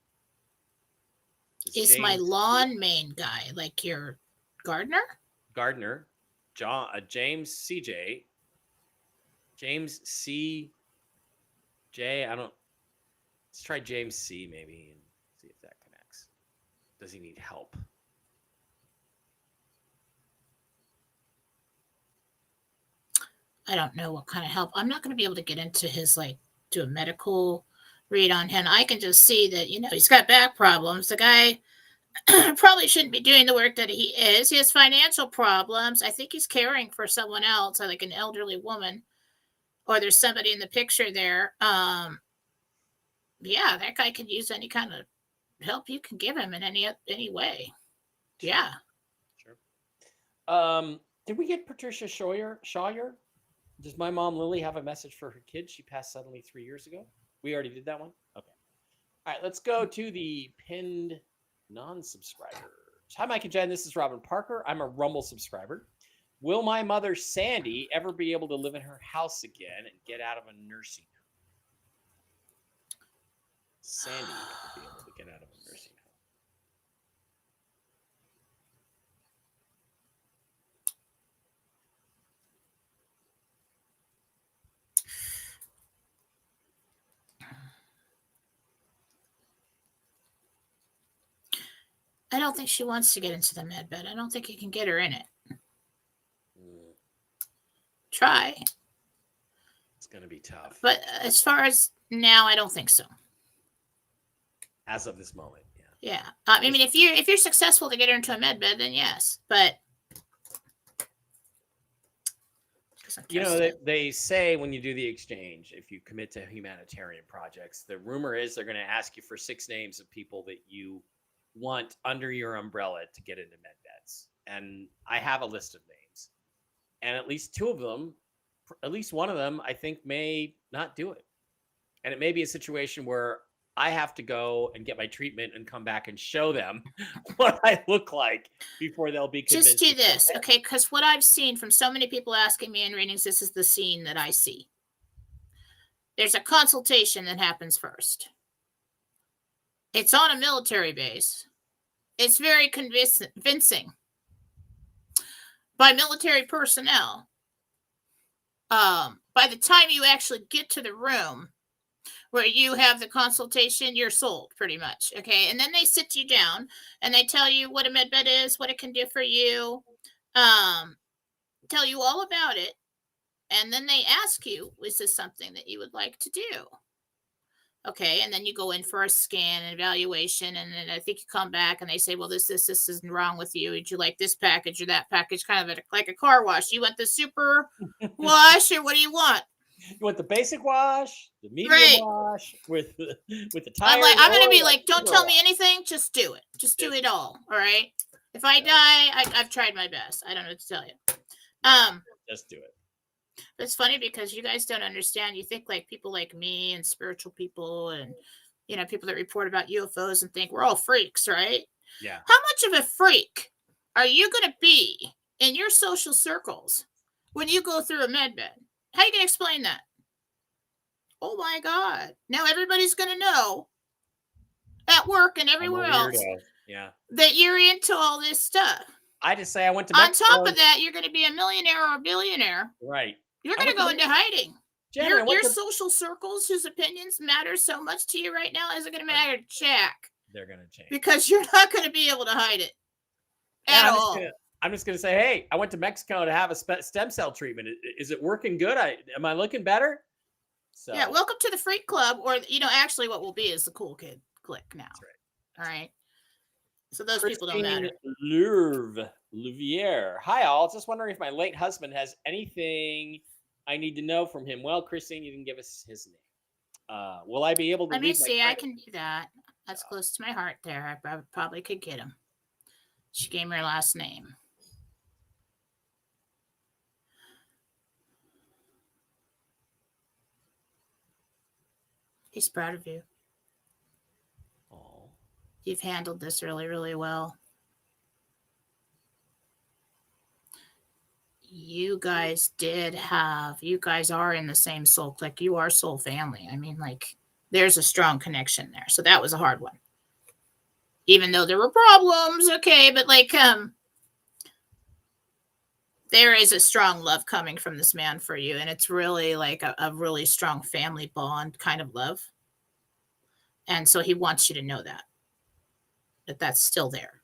Is my lawn main guy like your gardener? Gardener, James C.J. James C.J. Let's try James C. maybe and see if that connects. Does he need help? I don't know what kind of help. I'm not going to be able to get into his do a medical read on him. I can just see that, you know, he's got back problems. The guy probably shouldn't be doing the work that he is. He has financial problems. I think he's caring for someone else, like an elderly woman, or there's somebody in the picture there. Yeah, that guy could use any kind of help you can give him in any way. Yeah. Sure. Did we get Patricia Schauer? Does my mom Lily have a message for her kid? She passed suddenly 3 years ago. We already did that one? Okay. All right, let's go to the pinned non-subscribers. Hi, Mike and Jen. This is Robin Parker. I'm a Rumble subscriber. Will my mother, Sandy, ever be able to live in her house again and get out of a nursing home? Sandy will be able to get out of a nursing home. I don't think she wants to get into the med bed. I don't think you can get her in it. Try. It's going to be tough. But as far as now, I don't think so. As of this moment, yeah. Yeah. I mean, if you're successful to get her into a med bed, then yes. But you know, they say when you do the exchange, if you commit to humanitarian projects, the rumor is they're going to ask you for 6 names of people that you want under your umbrella to get into med beds. And I have a list of names. And at least 2 of them, at least one of them, I think may not do it. And it may be a situation where I have to go and get my treatment and come back and show them what I look like before they'll be convinced. Just do this, okay? Because what I've seen from so many people asking me in readings, this is the scene that I see. There's a consultation that happens first. It's on a military base. It's very convincing by military personnel. By the time you actually get to the room where you have the consultation, you're sold pretty much. Okay. And then they sit you down and they tell you what a med bed is, what it can do for you, tell you all about it. And then they ask you, is this something that you would like to do? Okay, and then you go in for a scan and evaluation, and then I think you come back and they say, well, this isn't wrong with you. Would you like this package or that package? Kind of like a car wash. You want the super wash, or what do you want? You want the basic wash, the medium wash with the tire. I'm going to be like, don't tell me anything. Just do it. Just do it all. All right. If I die, I've tried my best. I don't know what to tell you. Just do it. It's funny because you guys don't understand. You think like people like me and spiritual people and, people that report about UFOs and think we're all freaks, right? Yeah. How much of a freak are you going to be in your social circles when you go through a med bed? How are you going to explain that? Oh my God. Now everybody's going to know at work and everywhere else that you're into all this stuff. I just say I went to Mexico. On top of that, you're going to be a millionaire or a billionaire. Right. You're going to go into hiding. Jen, your social circles whose opinions matter so much to you right now isn't going to matter to Jack. They're going to change. Because you're not going to be able to hide it at all. I'm just going to say, hey, I went to Mexico to have a stem cell treatment. Is it working good? Am I looking better? So. Yeah, welcome to the Freak Club. Or, actually what will be is the cool kid clique now. That's right. All right. So those people don't matter. Louvier. Hi, all. Just wondering if my late husband has anything I need to know from him. Well, Christine, you didn't give us his name. Will I be able to? Let me see. I can do that. That's close to my heart there. I probably could get him. She gave me her last name. He's proud of you. Oh. You've handled this really, really well. You guys are in the same soul clique. You are soul family. I mean, like, there's a strong connection there. So that was a hard one. Even though there were problems, okay, but like, there is a strong love coming from this man for you. And it's really like a really strong family bond kind of love. And so he wants you to know that that's still there.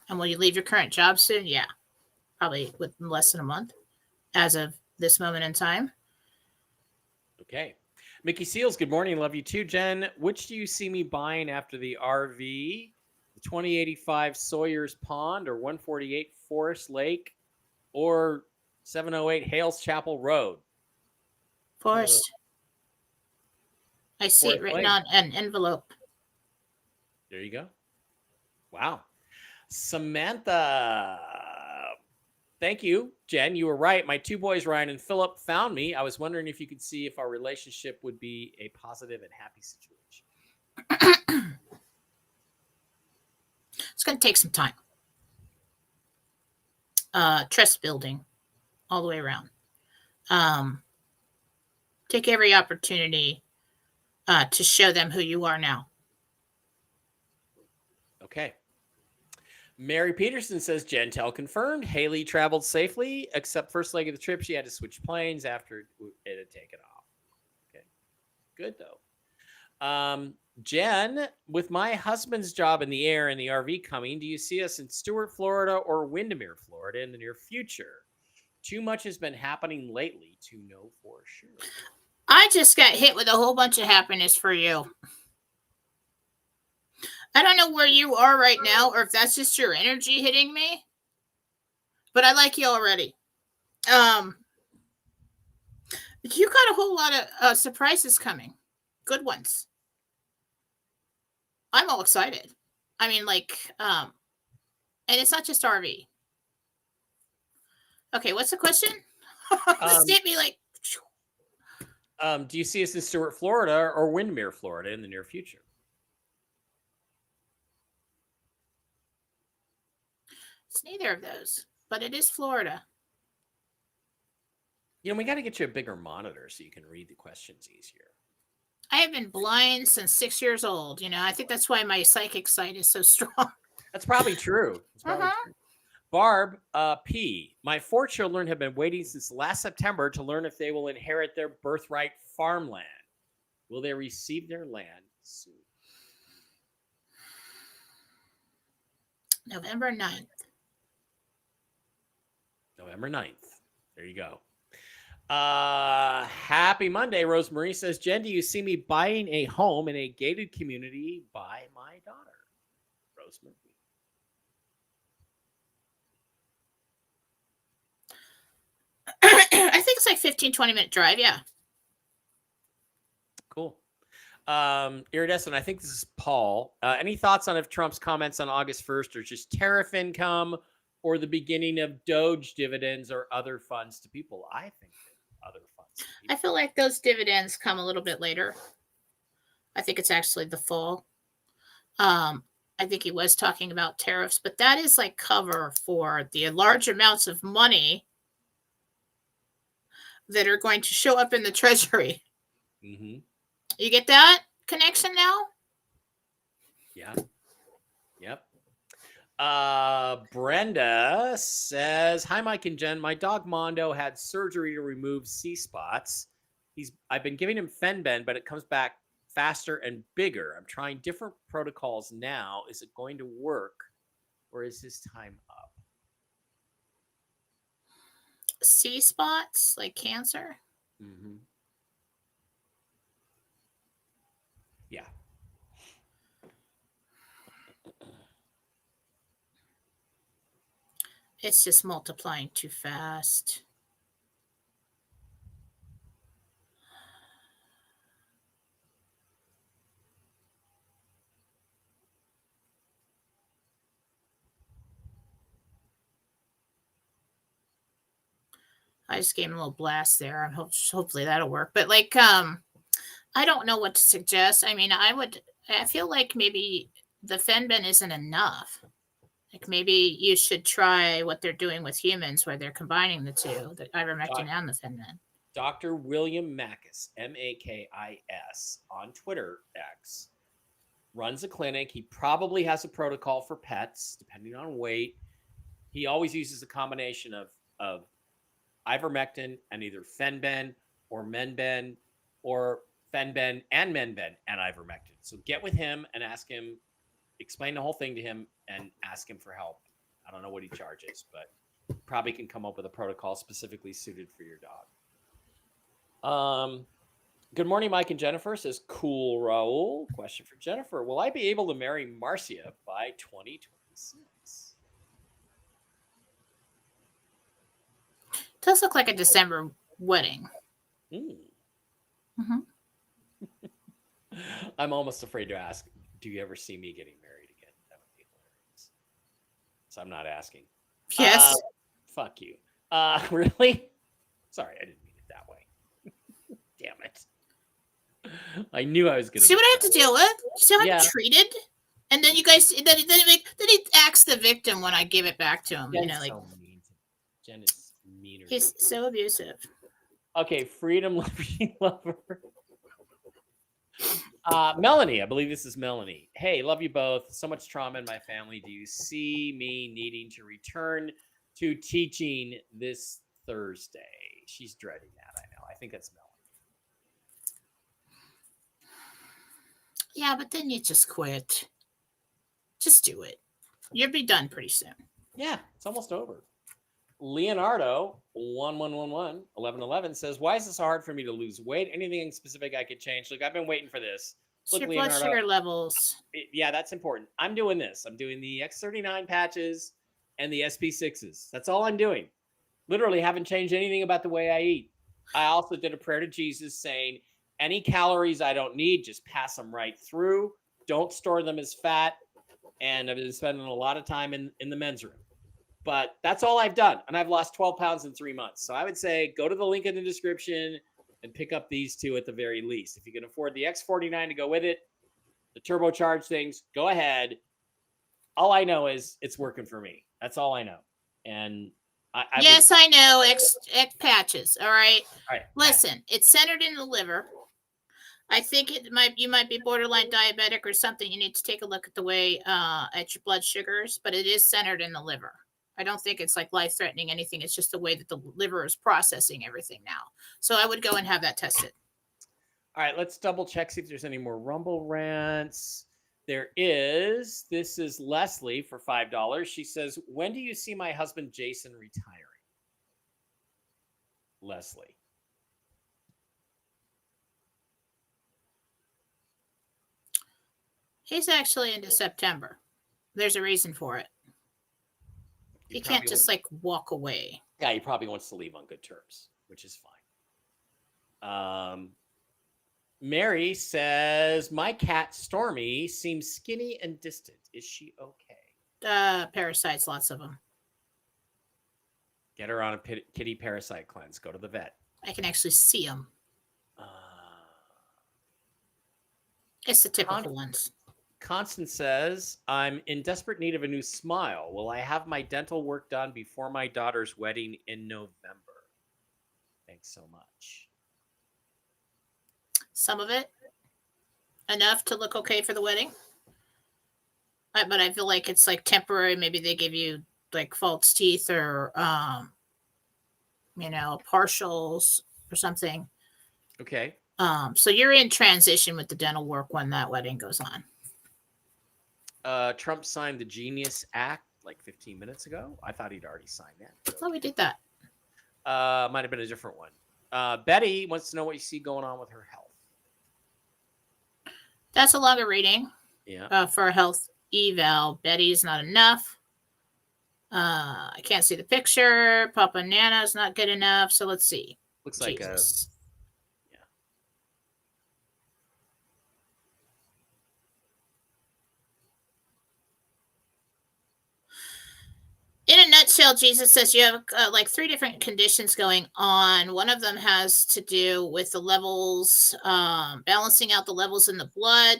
And will you leave your current job soon? Yeah. Probably within less than a month as of this moment in time. Okay. Mickey Seals, good morning. Love you too, Jen. Which do you see me buying after the RV? The 2085 Sawyer's Pond or 148 Forest Lake or 708 Hales Chapel Road? Forest. I see it written on an envelope. There you go. Wow. Samantha. Thank you, Jen. You were right. My two boys, Ryan and Philip, found me. I was wondering if you could see if our relationship would be a positive and happy situation. It's going to take some time. Trust building all the way around. Take every opportunity to show them who you are now. Okay. Mary Peterson says, Jentel confirmed. Haley traveled safely, except first leg of the trip, she had to switch planes after it had taken off. Okay. Good, though. Jen, with my husband's job in the air and the RV coming, do you see us in Stuart, Florida or Windermere, Florida in the near future? Too much has been happening lately to know for sure. I just got hit with a whole bunch of happiness for you. I don't know where you are right now or if that's just your energy hitting me, but I like you already. You got a whole lot of surprises coming. Good ones. I'm all excited. I mean, like, and it's not just RV. Okay, what's the question? Just hit me like. Do you see us in Stuart, Florida or Windermere, Florida in the near future? It's neither of those, but it is Florida. You know, we got to get you a bigger monitor so you can read the questions easier. I have been blind since 6 years old. I think that's why my psychic sight is so strong. That's probably true. That's probably true. Barb P. My 4 children have been waiting since last September to learn if they will inherit their birthright farmland. Will they receive their land soon? November 9th. November 9th. There you go. Happy Monday. Rosemary says, Jen, do you see me buying a home in a gated community by my daughter? Rosemary. I think it's like 15-20 minute drive. Yeah. Cool. Iridescent, I think this is Paul. Any thoughts on if Trump's comments on August 1st are just tariff income or the beginning of Doge dividends or other funds to people? I think other funds to people. I feel like those dividends come a little bit later. I think it's actually the fall. I think he was talking about tariffs, but that is like cover for the large amounts of money that are going to show up in the treasury. Mm-hmm. You get that connection now? Yeah. Yep. Brenda says, hi, Mike and Jen. My dog Mondo had surgery to remove C-spots. I've been giving him Fenben, but it comes back faster and bigger. I'm trying different protocols now. Is it going to work or is his time up? C-spots, like cancer? Mm-hmm. Yeah. It's just multiplying too fast. I just gave him a little blast there. Hopefully that'll work. But I don't know what to suggest. I mean, I feel like maybe the Fenben isn't enough. Like maybe you should try what they're doing with humans where they're combining the two, the ivermectin and the Fenben. Dr. William Makis, M-A-K-I-S, on Twitter, X, runs a clinic. He probably has a protocol for pets, depending on weight. He always uses a combination of ivermectin and either Fenben or Menben or Fenben and Menben and ivermectin. So get with him and ask him, explain the whole thing to him and ask him for help. I don't know what he charges, but probably can come up with a protocol specifically suited for your dog. Good morning, Mike and Jennifer, says Cool Raul. Question for Jennifer. Will I be able to marry Marcia by 2026? Does look like a December wedding. Mm-hmm. I'm almost afraid to ask, do you ever see me getting married again? That would be hilarious. So I'm not asking. Yes. Fuck you. Really? Sorry, I didn't mean it that way. Damn it. I knew I was going to. See what I have to deal with? See how I'm treated? And then you guys, then he acts the victim when I give it back to him. Jen's so mean. Jen is meaner. He's so abusive. Okay, Freedom Liberty Lover. Melanie, I believe this is Melanie. Hey, love you both. So much trauma in my family. Do you see me needing to return to teaching this Thursday? She's dreading that. I know. I think that's Melanie. Yeah, but then you just quit. Just do it. You'll be done pretty soon. Yeah, it's almost over. Leonardo 1111 says, why is it so hard for me to lose weight? Anything specific I could change? Look, I've been waiting for this. Look, your Leonardo, blood sugar levels. Yeah, that's important. I'm doing this. I'm doing the X39 patches and the SP6s. That's all I'm doing. Literally haven't changed anything about the way I eat. I also did a prayer to Jesus saying, any calories I don't need, just pass them right through. Don't store them as fat. And I've been spending a lot of time in the men's room. But that's all I've done. And I've lost 12 pounds in 3 months. So I would say go to the link in the description and pick up these two at the very least. If you can afford the X49 to go with it, the turbocharged things, go ahead. All I know is it's working for me. That's all I know. And I know. X patches. All right. All right. Listen, it's centered in the liver. I think you might be borderline diabetic or something. You need to take a look at the way at your blood sugars, but it is centered in the liver. I don't think it's like life threatening anything. It's just the way that the liver is processing everything now. So I would go and have that tested. All right, let's double check, see if there's any more Rumble rants. There is. This is Leslie for $5. She says, when do you see my husband Jason retiring? Leslie. He's actually into September. There's a reason for it. He can't just like walk away. Yeah, he probably wants to leave on good terms, which is fine. Mary says, my cat Stormy seems skinny and distant. Is she okay? Parasites, lots of them. Get her on a kitty parasite cleanse. Go to the vet. I can actually see them. It's the typical ones. Constance says, I'm in desperate need of a new smile. Will I have my dental work done before my daughter's wedding in November? Thanks so much. Some of it. Enough to look okay for the wedding. But I feel like it's like temporary. Maybe they give you like false teeth or, partials or something. Okay. So you're in transition with the dental work when that wedding goes on. Trump signed the Genius Act like 15 minutes ago. I thought he'd already signed that. Oh, we did that. Might have been a different one. Betty wants to know what you see going on with her health. That's a longer reading. Yeah. For a health eval. Betty's not enough. I can't see the picture. Papa Nana's not good enough. So let's see. Looks like a... In a nutshell, Jesus says you have like 3 different conditions going on. One of them has to do with the levels, balancing out the levels in the blood.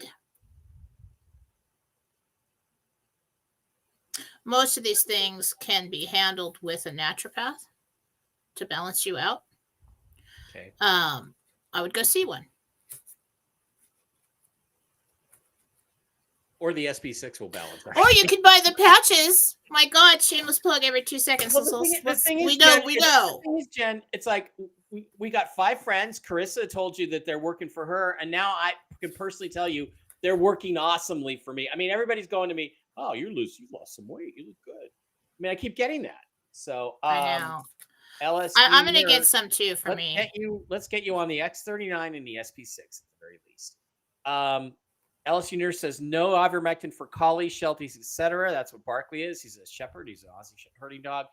Most of these things can be handled with a naturopath to balance you out. Okay. I would go see one. Or the SB6 will balance. Right? Or you could buy the patches. My God, shameless plug every 2 seconds. Well, we know. Jen, it's like we got 5 friends. Carissa told you that they're working for her. And now I can personally tell you they're working awesomely for me. I mean, everybody's going to me, oh, you lost some weight. You look good. I mean, I keep getting that. So I know. LSD I'm going to get some too for me. Let's get you on the X39 and the SP6 at the very least. LSU nurse says no ivermectin for collies, shelties, etc. That's what Barkley is. He's a shepherd. He's an Aussie herding dog.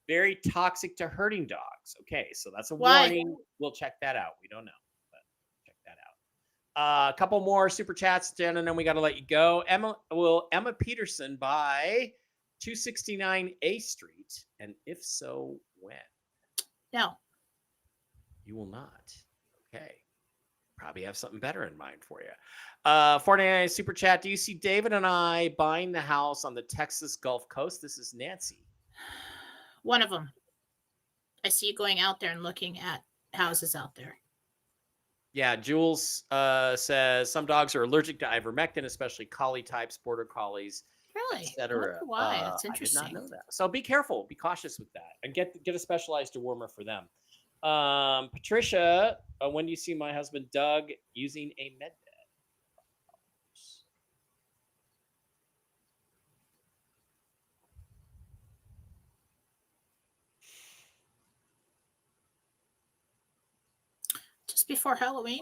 Very toxic to herding dogs. Okay, so that's a warning. We'll check that out. We don't know, but check that out. A couple more super chats, Jen, and then we got to let you go. Emma Peterson buy 269 A Street? And if so, when? No. You will not. Okay. Probably have something better in mind for you. 49 super chat. Do you see David and I buying the house on the Texas Gulf Coast? This is Nancy. One of them. I see you going out there and looking at houses out there. Yeah, Jules says some dogs are allergic to ivermectin, especially collie types, border collies, really, etc. Why? That's interesting. I did not know that. So be careful, be cautious with that, and get a specialized dewormer for them. Patricia, when do you see my husband Doug using a med bed? Just before Halloween.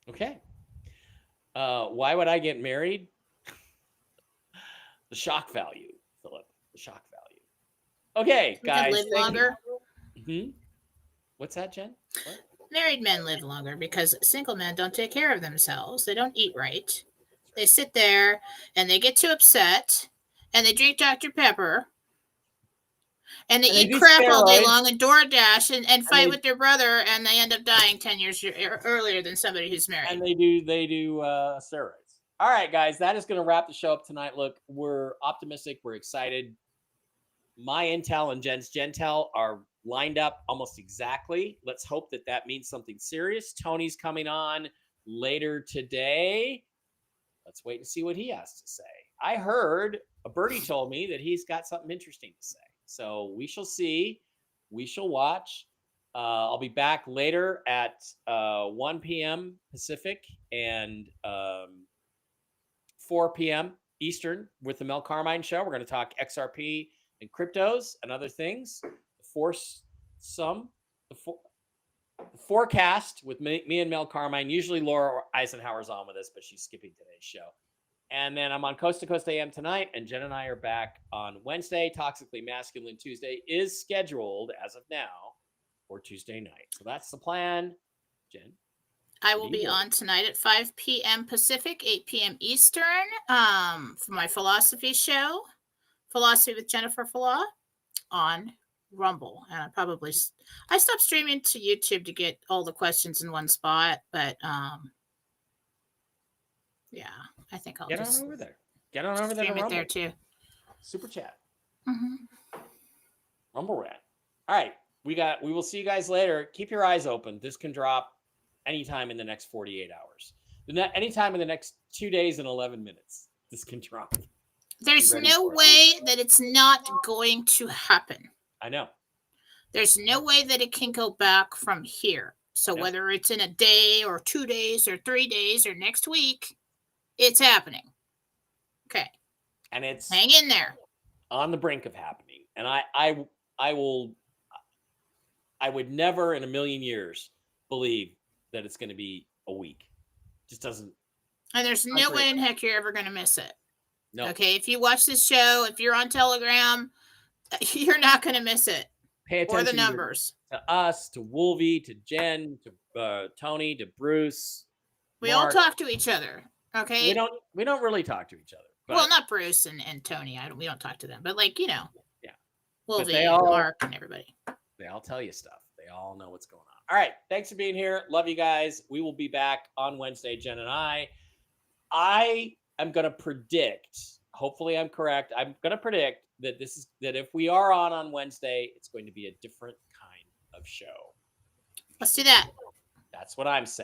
Okay. Why would I get married? The shock value, Philip. The shock value. Okay, guys. Live longer. Mm-hmm. What's that, Jen? What? Married men live longer because single men don't take care of themselves. They don't eat right. They sit there and they get too upset and they drink Dr. Pepper and they eat crap all day long and DoorDash and fight with their brother, and they end up dying 10 years earlier than somebody who's married. And they do steroids. All right, guys, that is going to wrap the show up tonight. Look, we're optimistic. We're excited. My intel and Jen's Jentel are lined up almost exactly. Let's hope that that means something serious. Tony's coming on later today. Let's wait and see what he has to say. I heard a birdie told me that he's got something interesting to say. So we shall see. We shall watch. I'll be back later at 1 p.m. Pacific and 4 p.m. Eastern with the Mel Carmine Show. We're going to talk XRP and cryptos and other things. The forecast with me and Mel Carmine. Usually Laura Eisenhower's on with us, but she's skipping today's show. And then I'm on Coast to Coast AM tonight, and Jen and I are back on Wednesday. Toxically Masculine Tuesday is scheduled as of now for Tuesday night. So that's the plan. Jen? I will be on tonight at 5 p.m. Pacific, 8 p.m. Eastern, for my philosophy show, Philosophy with Jennifer Falah, on Rumble. And I stopped streaming to YouTube to get all the questions in one spot, but yeah, I think I'll get just on over there. Get on over there to stream it Rumble. there too. Super chat. Mm-hmm. Rumble Rat. All right. We will see you guys later. Keep your eyes open. This can drop anytime in the next 48 hours. Anytime in the next 2 days and 11 minutes. This can drop. There's no way that it's not going to happen. I know. There's no way that it can go back from here. So whether it's in a day or 2 days or 3 days or next week, it's happening. Okay. And it's hang in there. On the brink of happening. And I would never in a million years believe that it's going to be a week. Just doesn't. And there's no way in heck you're ever going to miss it. No. Okay. If you watch this show, if you're on Telegram, you're not going to miss it. Pay attention or the numbers. To us, to Wolvie, to Jen, to Tony, to Bruce. We Mark. all talk to each other. Okay. We don't really talk to each other. But, well, not Bruce and Tony. We don't talk to them, but Yeah. Wolvie and Mark and everybody. They all tell you stuff. They all know what's going on. All right. Thanks for being here. Love you guys. We will be back on Wednesday, Jen and I. I am going to predict, hopefully I'm correct. I'm going to predict that if we are on Wednesday, it's going to be a different kind of show. Let's do that. That's what I'm saying.